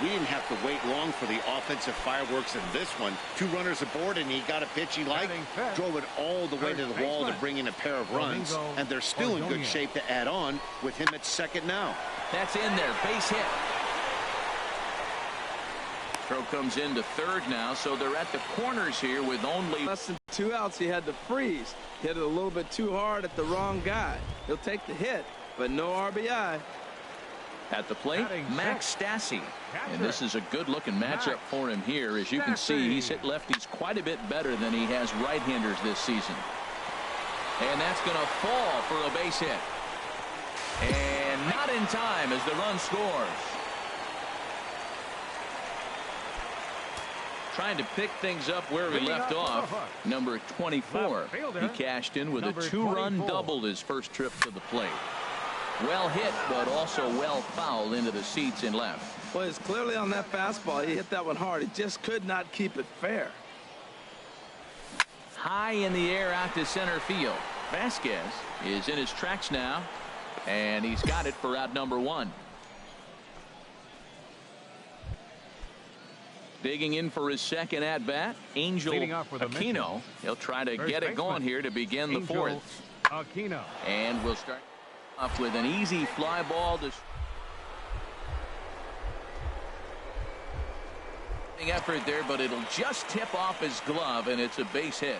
S4: We didn't have to wait long for the offensive fireworks in this one. 2 runners aboard, and he got a pitch he liked, drove it all the way to the wall to bring in a pair of runs, and they're still in good shape to add on with him at second now.
S1: That's in there, base hit. Throw comes into third now, so they're at the corners here with only
S2: less than 2 outs. He had to freeze. Hit it a little bit too hard at the wrong guy. He'll take the hit, but no RBI.
S1: At the plate, Max Stassi. And this is a good-looking matchup for him here. As you can see, he's hit lefties quite a bit better than he has right-handers this season. And that's going to fall for a base hit. And not in time as the run scores. Trying to pick things up where we left off. Number 24. He cashed in with a 2-run double his first trip to the plate. Well hit, but also well fouled into the seats in left.
S2: Well, it's clearly on that fastball. He hit that one hard. He just could not keep it fair.
S1: High in the air out to center field. Vasquez is in his tracks now, and he's got it for out number 1. Digging in for his second at-bat, Angel Aquino. He'll try to get it going here to begin the fourth.
S5: Aquino.
S1: And we'll start off with an easy fly ball to effort there, but it'll just tip off his glove, and it's a base hit.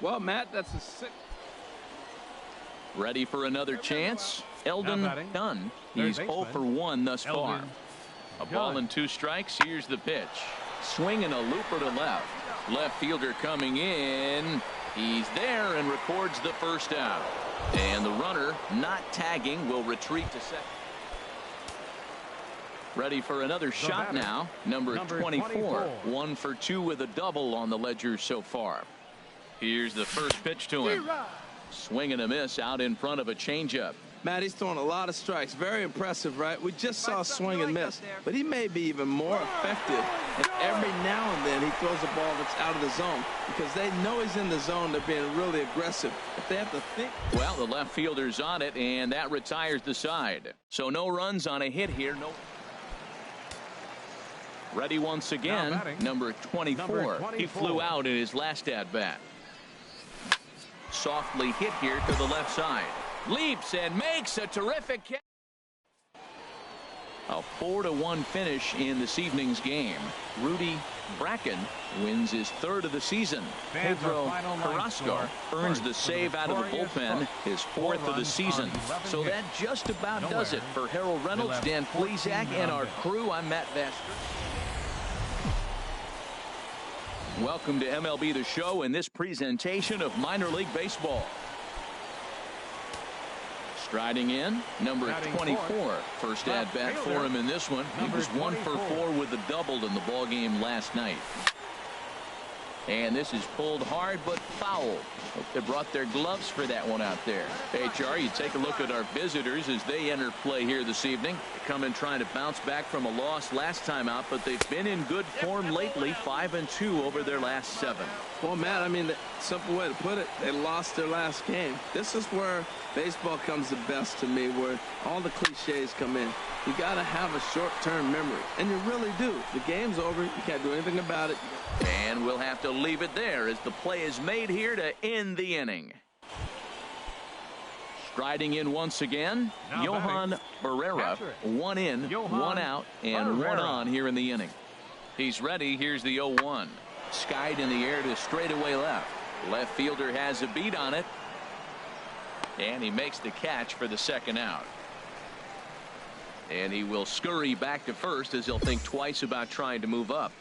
S2: Well, Matt, that's a 6.
S1: Ready for another chance. Eldon Dunn. He's 0 for 1 thus far. A ball and 2 strikes. Here's the pitch. Swinging a looper to left. Left fielder coming in. He's there and records the first out. And the runner, not tagging, will retreat to second. Ready for another shot now. Number 24. 1 for 2 with a double on the ledger so far. Here's the first pitch to him. Swing and a miss out in front of a changeup.
S2: Matt, he's throwing a lot of strikes. Very impressive, right? We just saw swing and miss, but he may be even more effective. And every now and then he throws a ball that's out of the zone because they know he's in the zone. They're being really aggressive. But they have to think.
S1: Well, the left fielder's on it, and that retires the side. So no runs on a hit here. No. Ready once again. Number 24. He flew out in his last at-bat. Softly hit here to the left side. Leaps and makes a terrific catch. A 4-1 finish in this evening's game. Rudy Bracken wins his 3rd of the season. Pedro Carrasco earns the save out of the bullpen, his 4th of the season. So that just about does it for Harold Reynolds, Dan Plesac, and our crew. I'm Matt Vaster. Welcome to MLB The Show and this presentation of minor league baseball. Striding in, number 24. First at bat for him in this one. He was 1 for 4 with a double in the ball game last night. And this is pulled hard but foul. Hope they brought their gloves for that one out there. HR, you take a look at our visitors as they enter play here this evening. They come in trying to bounce back from a loss last time out, but they've been in good form lately, 5-2 over their last 7.
S2: Well, Matt, I mean, the simple way to put it, they lost their last game. This is where baseball comes the best to me, where all the cliches come in. You got to have a short-term memory, and you really do. The game's over. You can't do anything about it.
S1: And we'll have to leave it there as the play is made here to end the inning. Striding in once again, Johan Barrera. 1 in, 1 out, and 1 on here in the inning. He's ready. Here's the 0-1. Skied in the air to straightaway left. Left fielder has a beat on it. And he makes the catch for the second out. And he will scurry back to first as he'll think twice about trying to move up.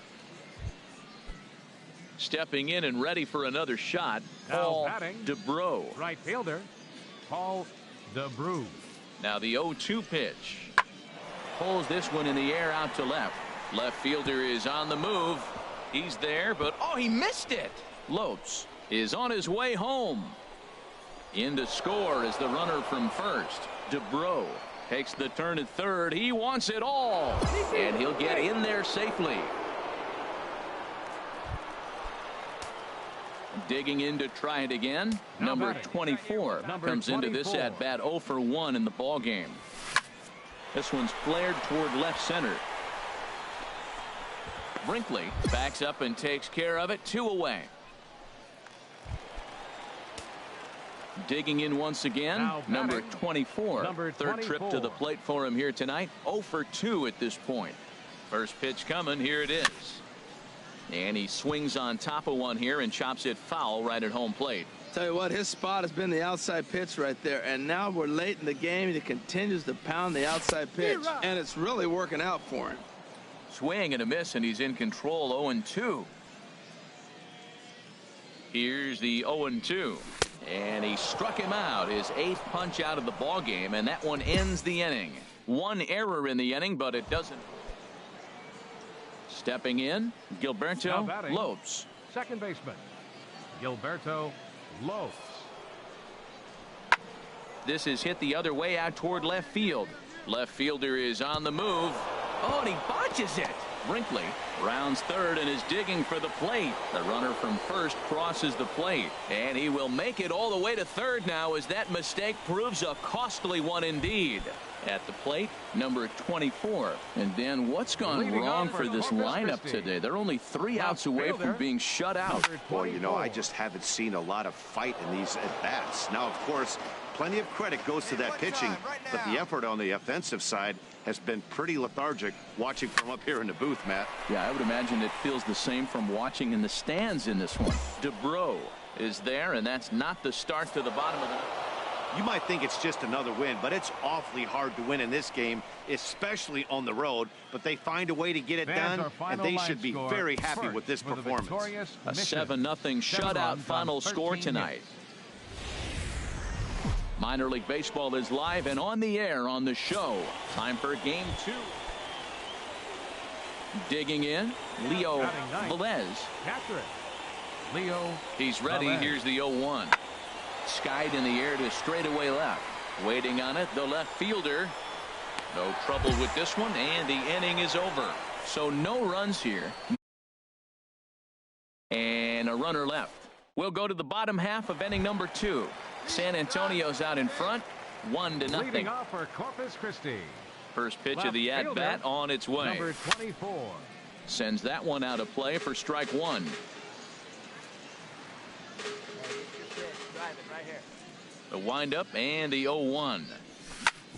S1: Stepping in and ready for another shot, Paul DeBreau.
S5: Right fielder, Paul DeBreau.
S1: Now the 0-2 pitch. Pulls this one in the air out to left. Left fielder is on the move. He's there, but oh, he missed it. Lopes is on his way home. In to score is the runner from first. DeBreau takes the turn at third. He wants it all, and he'll get in there safely. Digging in to try it again. Number 24 comes into this at bat 0 for 1 in the ball game. This one's flared toward left center. Brinkley backs up and takes care of it. 2 away. Digging in once again,
S5: Now
S1: number
S5: batting,
S1: 24.
S5: number
S1: Third trip to the
S5: 24.
S1: plate for him here tonight. 0 for 2 at this point. First pitch coming. Here it is. And he swings on top of one here and chops it foul right at home plate.
S2: Tell you what, his spot has been the outside pitch right there, and now we're late in the game and he continues to pound the outside pitch, and it's really working out for him.
S1: Swing and a miss, and he's in control. 0-2. Here's the 0-2. And he struck him out, his 8th punch out of the ball game, and that one ends the inning. One error in the inning, but it doesn't. Stepping in, Gilberto Lopes.
S5: Second baseman, Gilberto Lopes.
S1: This is hit the other way out toward left field. Left fielder is on the move. Oh, and he botches it. Brinkley rounds third and is digging for the plate. The runner from first crosses the plate, and he will make it all the way to third now as that mistake proves a costly one indeed. At the plate, number 24. And then what's gone wrong for this lineup today? They're only 3 outs away from being shut out.
S4: Boy, you know, I just haven't seen a lot of fight in these at-bats. Now, of course, plenty of credit goes to that pitching, but the effort on the offensive side has been pretty lethargic watching from up here in the booth, Matt.
S1: Yeah, I would imagine it feels the same from watching in the stands in this one. DeBro is there, and that's not the start to the bottom of the...
S4: You might think it's just another win, but it's awfully hard to win in this game, especially on the road. But they find a way to get it done, and they should be very happy with this performance.
S1: A 7-0 shutout final score tonight. Minor League Baseball is live and on the air on the show. Time for Game 2. Digging in, Leo Velez.
S5: Capture it. Leo.
S1: He's ready.
S5: Velez.
S1: Here's the 0-1. Skied in the air to straightaway left. Waiting on it, the left fielder. No trouble with this one, and the inning is over. So no runs here. And a runner left. We'll go to the bottom half of inning number 2. San Antonio's out in front, 1-0.
S5: Leading off for Corpus Christi.
S1: First pitch
S5: Left
S1: of the at-bat
S5: fielder,
S1: on its way.
S5: Number 24.
S1: Sends that one out of play for strike 1. The windup and the 0-1.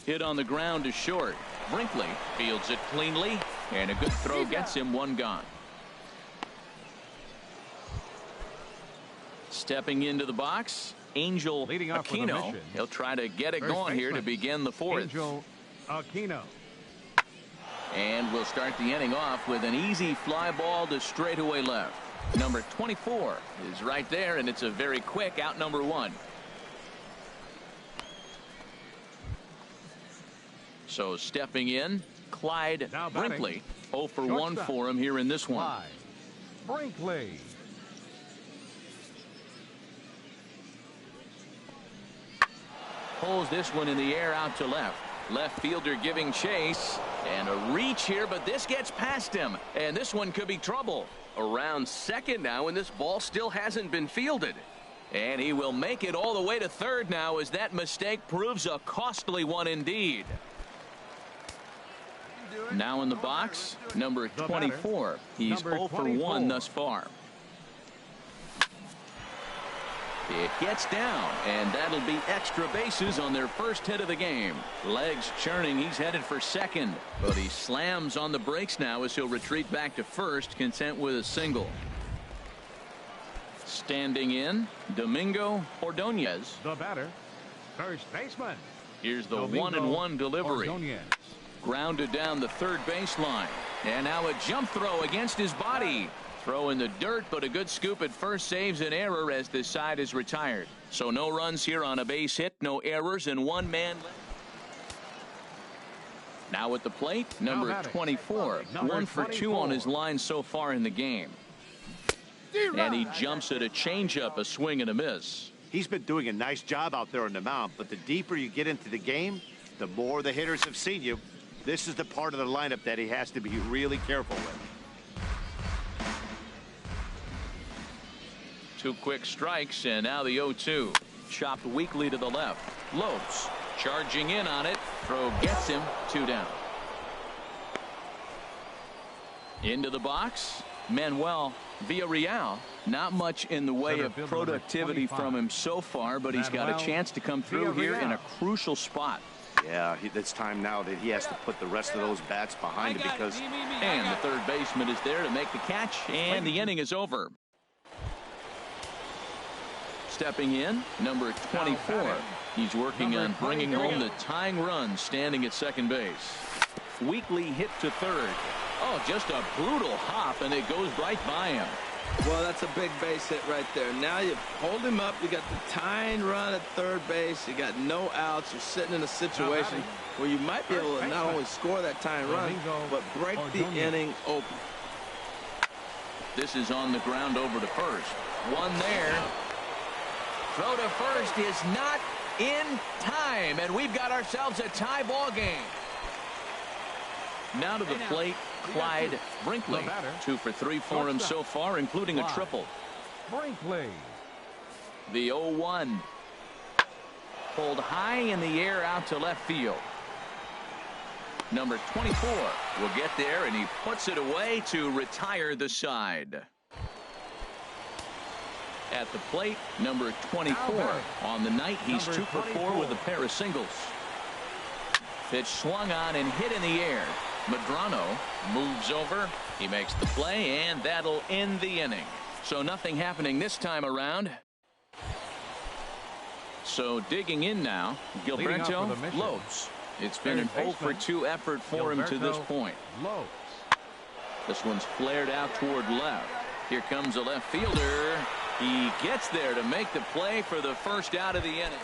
S1: Hit on the ground to short. Brinkley fields it cleanly, and a good throw gets him one gone. Stepping into the box, Angel
S5: Leading off for the
S1: Aquino.
S5: Mission.
S1: He'll try to get it
S5: First
S1: going here to
S5: baseman,
S1: begin the 4th.
S5: Angel Aquino.
S1: And we'll start the inning off with an easy fly ball to straightaway left. Number 24 is right there, and it's a very quick out number 1. So stepping in, Clyde
S5: Now batting,
S1: Brinkley. 0 for 1
S5: shortstop.
S1: for him here in this one.
S5: Clyde Brinkley.
S1: Pulls this one in the air out to left. Left fielder giving chase. And a reach here, but this gets past him. And this one could be trouble. Around second now, and this ball still hasn't been fielded. And he will make it all the way to third now as that mistake proves a costly one indeed. Now in the box, number 24. He's 0 for 1 thus far. It gets down, and that'll be extra bases on their first hit of the game. Legs churning, he's headed for second, but he slams on the brakes now as he'll retreat back to first, content with a single. Standing in, Domingo Ordonez.
S5: The batter, first baseman.
S1: Here's the
S5: Domingo
S1: 1-1 delivery.
S5: Ordonez.
S1: Grounded down the third baseline. And now a jump throw against his body. Throw in the dirt, but a good scoop at first saves an error as this side is retired. So no runs here on a base hit, no errors, and 1 man left. Now at the plate, number 24.
S5: Number
S1: 1 for 2 on his line so far in the game. And he jumps at a changeup, a swing and a miss.
S4: He's been doing a nice job out there on the mound, but the deeper you get into the game, the more the hitters have seen you. This is the part of the lineup that he has to be really careful with.
S1: 2 quick strikes, and now the 0-2. Chopped weakly to the left. Lopes charging in on it. Throw gets him. 2 down. Into the box, Manuel Villarreal. Not much in the way of productivity from him so far, but he's got a chance to come through here in a crucial spot.
S4: Yeah, it's time now that he has to put the rest of those bats behind it because...
S1: And the third baseman is there to make the catch, and the inning is over. Stepping in, number 24. He's working on bringing home the tying run, standing at second base. Weekly hit to third. Oh, just a brutal hop, and it goes right by him.
S2: Well, that's a big base hit right there. Now you hold him up. You got the tying run at third base. You got no outs. You're sitting in a situation where you might be able to not only score that tying run, but break the inning open.
S1: This is on the ground over to first. One there. Throw to first is not in time, and we've got ourselves a tie ball game. Now to the plate, Clyde Brinkley. 2 for 3 for him so far, including a triple.
S5: Brinkley.
S1: The 0-1. Pulled high in the air out to left field. Number 24 will get there, and he puts it away to retire the side. At the plate, number 24. On the night, he's 2 for 4 with a pair of singles. Pitch swung on and hit in the air. Medrano moves over. He makes the play, and that'll end the inning. So nothing happening this time around. So digging in now, Gilberto Lopes. It's been an 0 for 2 effort for him to this point. This one's flared out toward left. Here comes a left fielder. He gets there to make the play for the first out of the inning.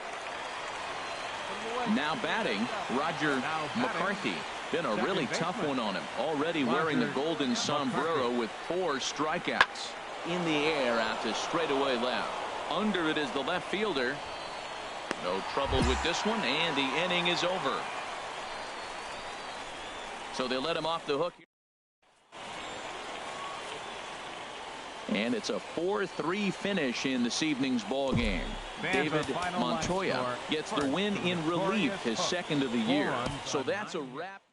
S1: Now batting, Roger McCarthy. Been a really tough one on him. Already wearing the golden sombrero with 4 strikeouts. In the air out to straightaway left. Under it is the left fielder. No trouble with this one, and the inning is over. So they let him off the hook. And it's a 4-3 finish in this evening's ball game. David Montoya gets the win in relief, his second of the year. So that's a wrap.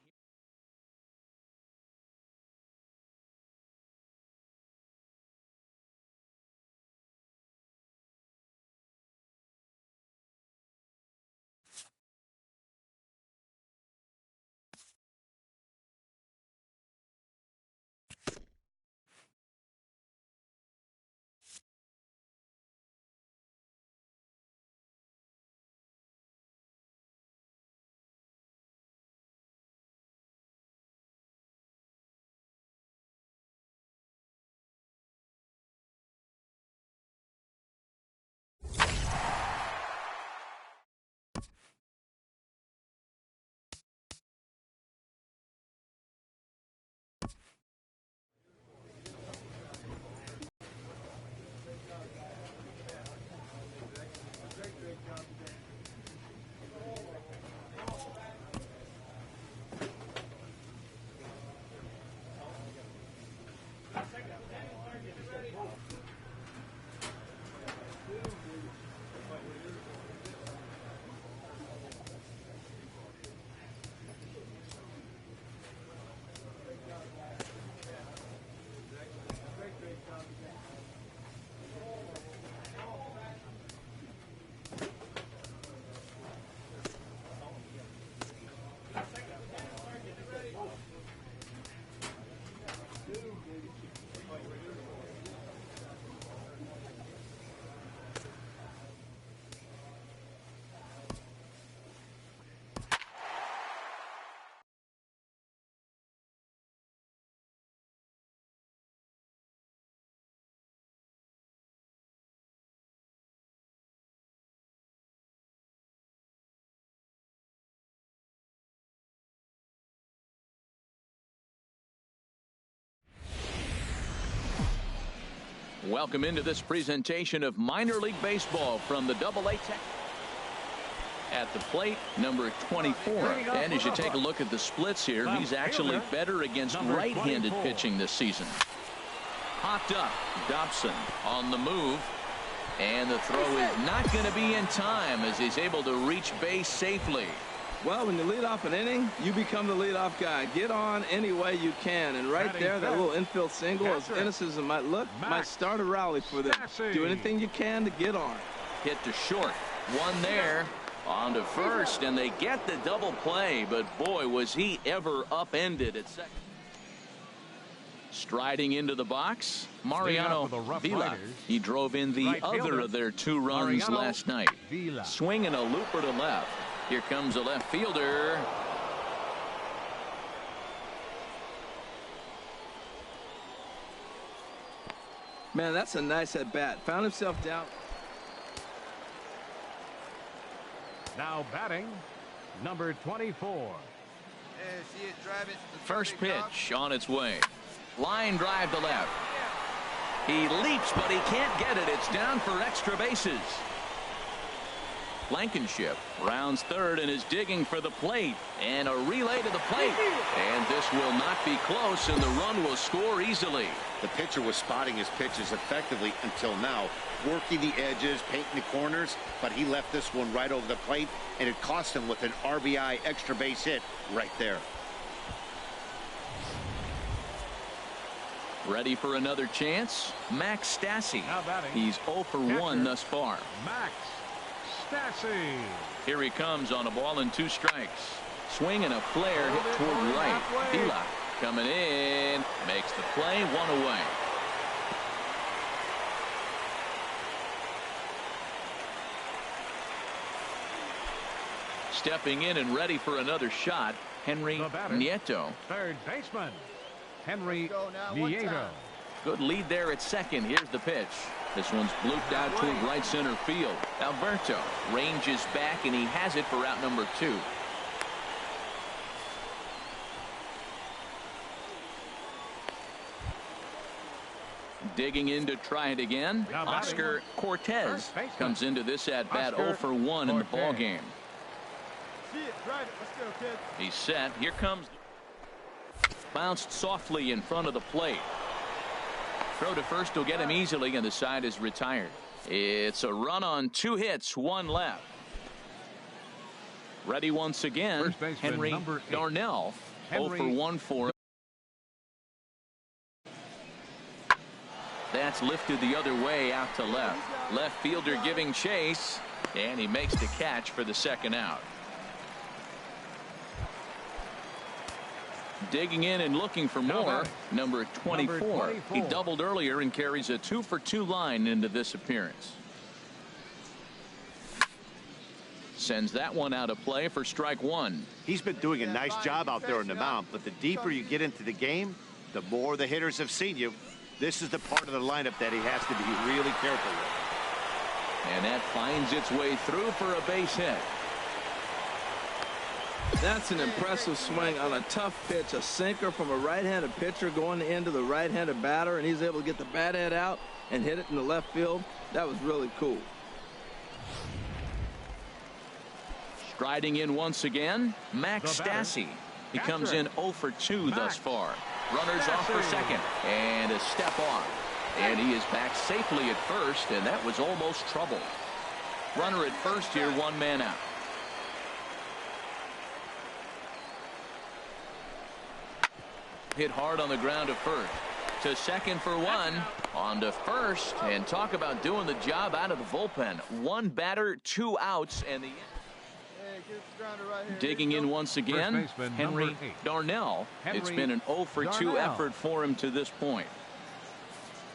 S1: Welcome into this presentation of minor league baseball from the AA Tech. At the plate, number 24. And as you take a look at the splits here, he's actually better against right-handed pitching this season. Popped up, Dobson on the move. And the throw is not going to be in time as he's able to reach base safely.
S2: Well, when you lead off an inning, you become the leadoff guy. Get on any way you can. And right there, that little infield single, as innocent as it might look, might start a rally for them. Do anything you can to get on.
S1: Hit to short. One there. On to first, and they get the double play. But, boy, was he ever upended at second. Striding into the box, Mariano Vila. He drove in the other of their 2 runs last night. Swinging a looper to left. Here comes a left fielder.
S2: Man, that's a nice at-bat. Found himself down.
S5: Now batting, number 24.
S1: First pitch on its way. Line drive to left. He leaps, but he can't get it. It's down for extra bases. Blankenship rounds third and is digging for the plate. And a relay to the plate. And this will not be close, and the run will score easily.
S4: The pitcher was spotting his pitches effectively until now, working the edges, painting the corners, but he left this one right over the plate, and it cost him with an RBI extra base hit right there.
S1: Ready for another chance? Max Stassi. He's 0 for 1 thus far.
S5: Max Stassi.
S1: Here he comes on a ball and 2 strikes. Swing and a flare hit toward right. Vila coming in, makes the play, 1 away. Stepping in and ready for another shot, Henry Nieto.
S5: Third baseman, Henry Nieto.
S1: Good lead there at second. Here's the pitch. This one's blooped out toward right center field. Alberto ranges back, and he has it for out number 2. Digging in to try it again. Oscar Cortez comes into this at bat 0 for 1 in the ball game. He's set. Here comes. Bounced softly in front of the plate. Throw to first will get him easily, and the side is retired. It's a run on 2 hits, 1 left. Ready once again. Henry Darnell. 0 for 1 for him. That's lifted the other way out to left. Left fielder giving chase, and he makes the catch for the second out. Digging in and looking for more. Number 24. He doubled earlier and carries a 2 for 2 line into this appearance. Sends that one out of play for strike 1.
S4: He's been doing a nice job out there on the mound, but the deeper you get into the game, the more the hitters have seen you. This is the part of the lineup that he has to be really careful with.
S1: And that finds its way through for a base hit.
S2: That's an impressive swing on a tough pitch. A sinker from a right-handed pitcher going into the right-handed batter, and he's able to get the bat head out and hit it in the left field. That was really cool.
S1: Striding in once again, Max Stassi. He comes in 0 for 2 thus far. Runners off for second, and a step off. And he is back safely at first, and that was almost trouble. Runner at first here, 1 man out. Hit hard on the ground to first. To second for 1. On to first. And talk about doing the job out of the bullpen. 1 batter, 2 outs, and the digging in once again, Henry Darnell. It's been an 0 for 2 effort for him to this point.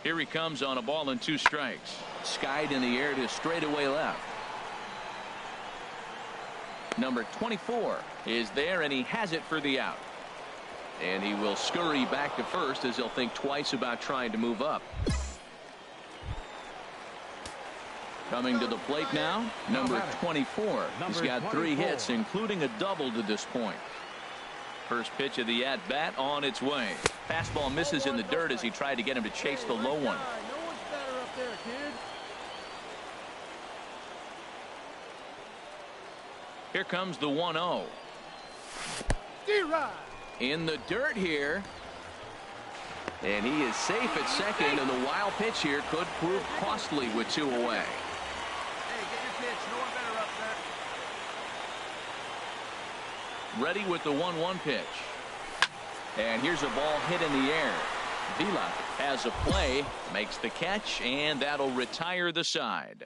S1: Here he comes on a ball and 2 strikes. Skied in the air to straightaway left. Number 24 is there, and he has it for the out. And he will scurry back to first as he'll think twice about trying to move up. Coming to the plate now, number 24. He's got 3 hits, including a double to this point. First pitch of the at-bat on its way. Fastball misses in the dirt as he tried to get him to chase the low one. Here comes the 1-0. In the dirt here. And he is safe at second, and the wild pitch here could prove costly with 2 away. ready with the 1-1 pitch. And here's a ball hit in the air. Vila has a play, makes the catch, and that'll retire the side.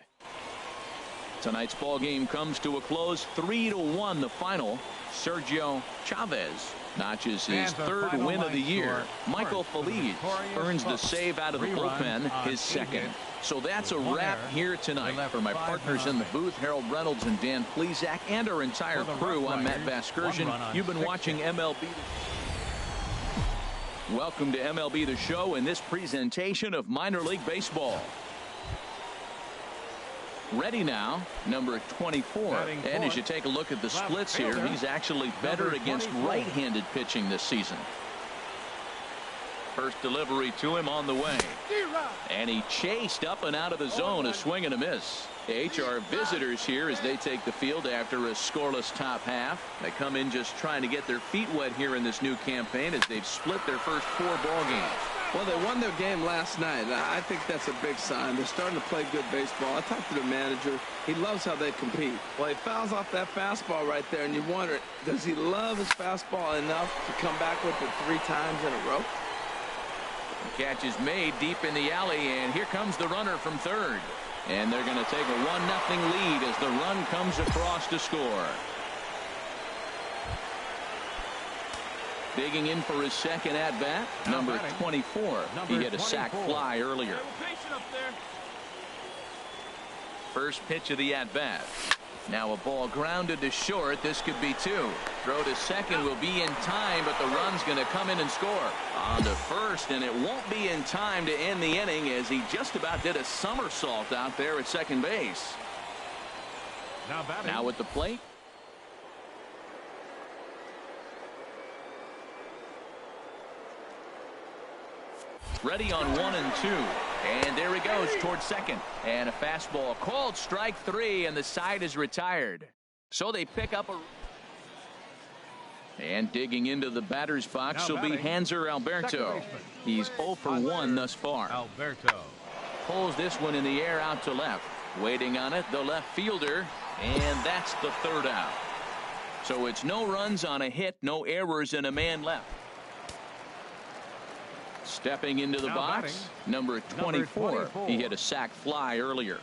S1: Tonight's ball game comes to a close, 3-1 the final. Sergio Chavez notches his third win of the year. Michael Feliz earns the save out of the bullpen, his second. So that's a wrap here tonight. For my partners in the booth, Harold Reynolds and Dan Plesac, and our entire crew, I'm Matt Vasgersian. You've been watching MLB. Welcome to MLB The Show in this presentation of minor league baseball. Ready now, number 24. And as you take a look at the splits here, he's actually better against right-handed pitching this season. First delivery to him on the way. And he chased up and out of the zone, a swing and a miss. The HR visitors here as they take the field after a scoreless top half. They come in just trying to get their feet wet here in this new campaign as they've split their first 4 ball games.
S2: Well, they won their game last night. I think that's a big sign. They're starting to play good baseball. I talked to the manager. He loves how they compete. Well, he fouls off that fastball right there, and you wonder, does he love his fastball enough to come back with it 3 times in a row?
S1: The catch is made deep in the alley, and here comes the runner from third. And they're going to take a 1-0 lead as the run comes across to score. Digging in for his second at-bat, number 24. He hit a sac fly earlier. First pitch of the at-bat. Now a ball grounded to short. This could be 2. Throw to second will be in time, but the run's going to come in and score. On to first, and it won't be in time to end the inning as he just about did a somersault out there at second base. Now at the plate. Ready on 1 and 2. And there he goes towards second. And a fastball called strike 3, and the side is retired. So they pick up a... And digging into the batter's box will be Hanser Alberto. He's 0 for 1 thus far.
S5: Alberto
S1: Pulls this one in the air out to left. Waiting on it, the left fielder. And that's the 3rd out. So it's no runs on a hit, no errors, and a man left. Stepping into the box, number 24. He hit a sac fly earlier.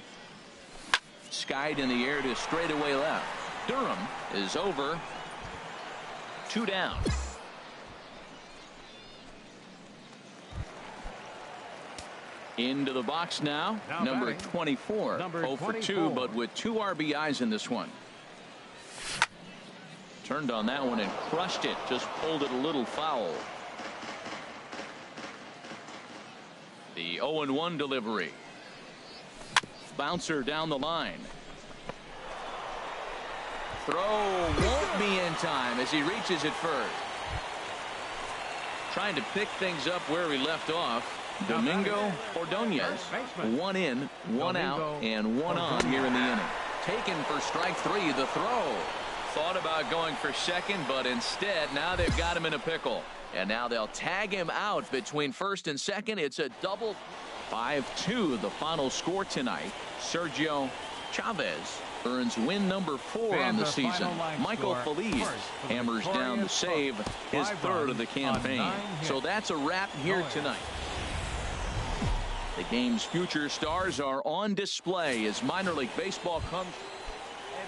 S1: Skied in the air to straightaway left. Durham is over. 2 down. Into the box now number 24. 0 for 2, but with 2 RBIs in this one. Turned on that one and crushed it. Just pulled it a little foul. The 0-1 delivery. Bouncer down the line. Throw won't be in time as he reaches it first. Trying to pick things up where he left off. Domingo Ordonez. 1 in, 1 out, and 1 on here in the inning. Taken for strike 3. The throw. Thought about going for second, but instead now they've got him in a pickle. And now they'll tag him out between first and second. It's a double. 5-2 the final score tonight. Sergio Chavez earns win number 4 on the season. Michael Feliz hammers down the save, his 3rd of the campaign. So that's a wrap here tonight. The game's future stars are on display as minor league baseball comes.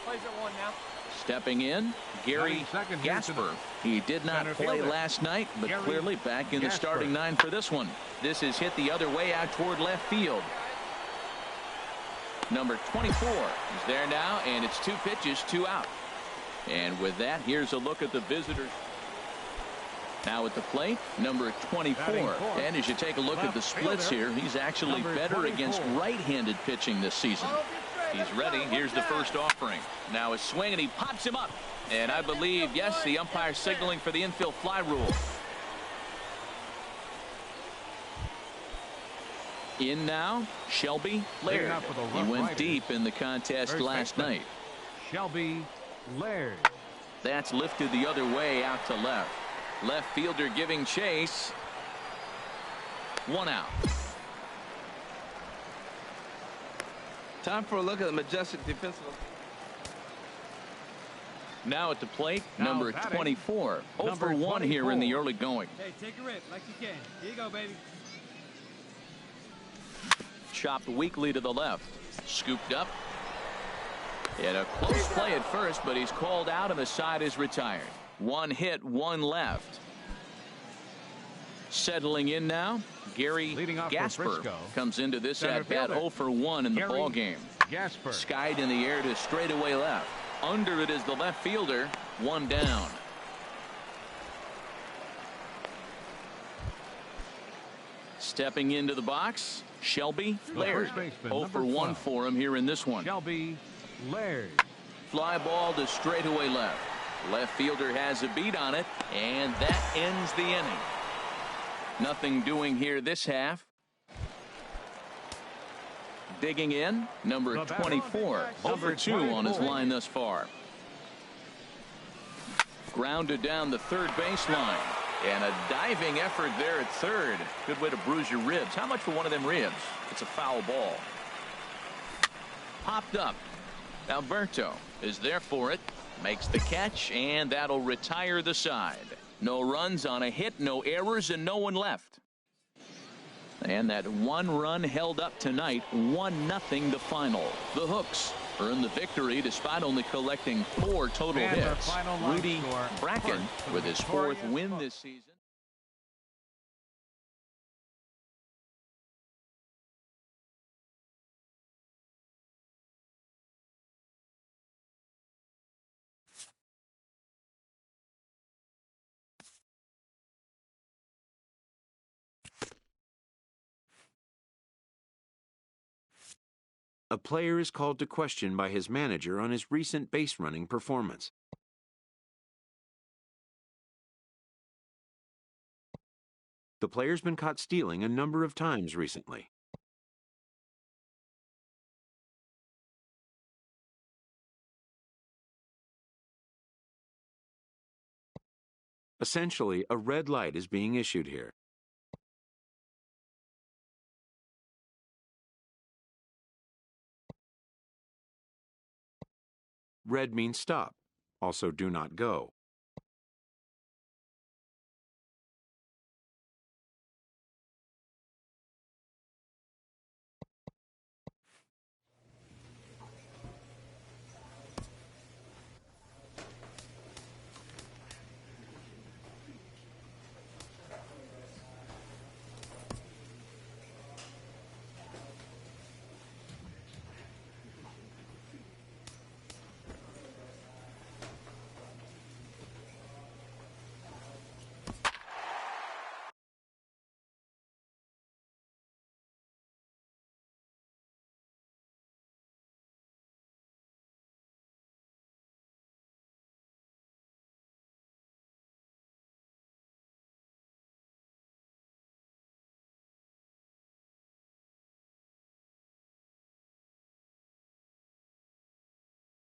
S3: Plays at 1 now.
S1: Stepping in, Gary Gasper. He did not play last night, but clearly back in the starting 9 for this one. This is hit the other way out toward left field. Number 24 is there now, and it's 2 pitches, 2 out. And with that, here's a look at the visitors. Now at the plate, number 24. And as you take a look at the splits here, he's actually better against right-handed pitching this season. He's ready. Here's the first offering. Now a swing, and he pops him up. And I believe, yes, the umpire signaling for the infield fly rule. In now, Shelby Laird. He went deep in the contest last night.
S5: Shelby Laird.
S1: That's lifted the other way out to left. Left fielder giving chase. 1 out.
S2: Time for a look at the majestic defensive.
S1: Now at the plate,
S5: Now
S1: number
S5: batting,
S1: 24. 0
S5: number
S1: for 1 here in the
S5: 24.
S1: early going.
S7: Hey, take a rip like you can. Here you go, baby.
S1: Chopped weakly to the left. Scooped up. And a close play at first, but he's called out and the side is retired. 1 hit, 1 left. Settling in now, Gary
S5: Leading off for
S1: Gasper
S5: Frisco,
S1: comes into this
S5: center
S1: at-bat
S5: fielder,
S1: 0 for 1 in the
S5: Gary
S1: ball game.
S5: Gasper.
S1: Skied in the air to straightaway left. Under it is the left fielder. 1 down. Stepping into the box, Shelby Laird.
S5: first baseman,
S1: 0 for
S5: number
S1: 1
S5: 12.
S1: for him here in this one.
S5: Shelby Laird.
S1: Fly ball to straightaway left. Left fielder has a beat on it, and that ends the inning. Nothing doing here this half. Digging in, number
S5: The batter.
S1: 24. 0 for 2 on his line thus far. Grounded down the third baseline. And a diving effort there at third. Good way to bruise your ribs. How much for one of them ribs? It's a foul ball. Popped up. Alberto is there for it. Makes the catch, and that'll retire the side. No runs on a hit, no errors, and no one left. And that 1 run held up tonight, 1-0 the final. The Hooks earn the victory despite only collecting 4 total
S5: And the
S1: hits.
S5: final line
S1: Rudy
S5: score,
S1: Bracken
S5: first for
S1: with
S5: the
S1: his 4th
S5: Victorious
S1: win
S5: Bucks.
S1: this season.
S6: A player is called to question by his manager on his recent base running performance. The player's been caught stealing a number of times recently. Essentially, a red light is being issued here. Red means stop. Also, do not go.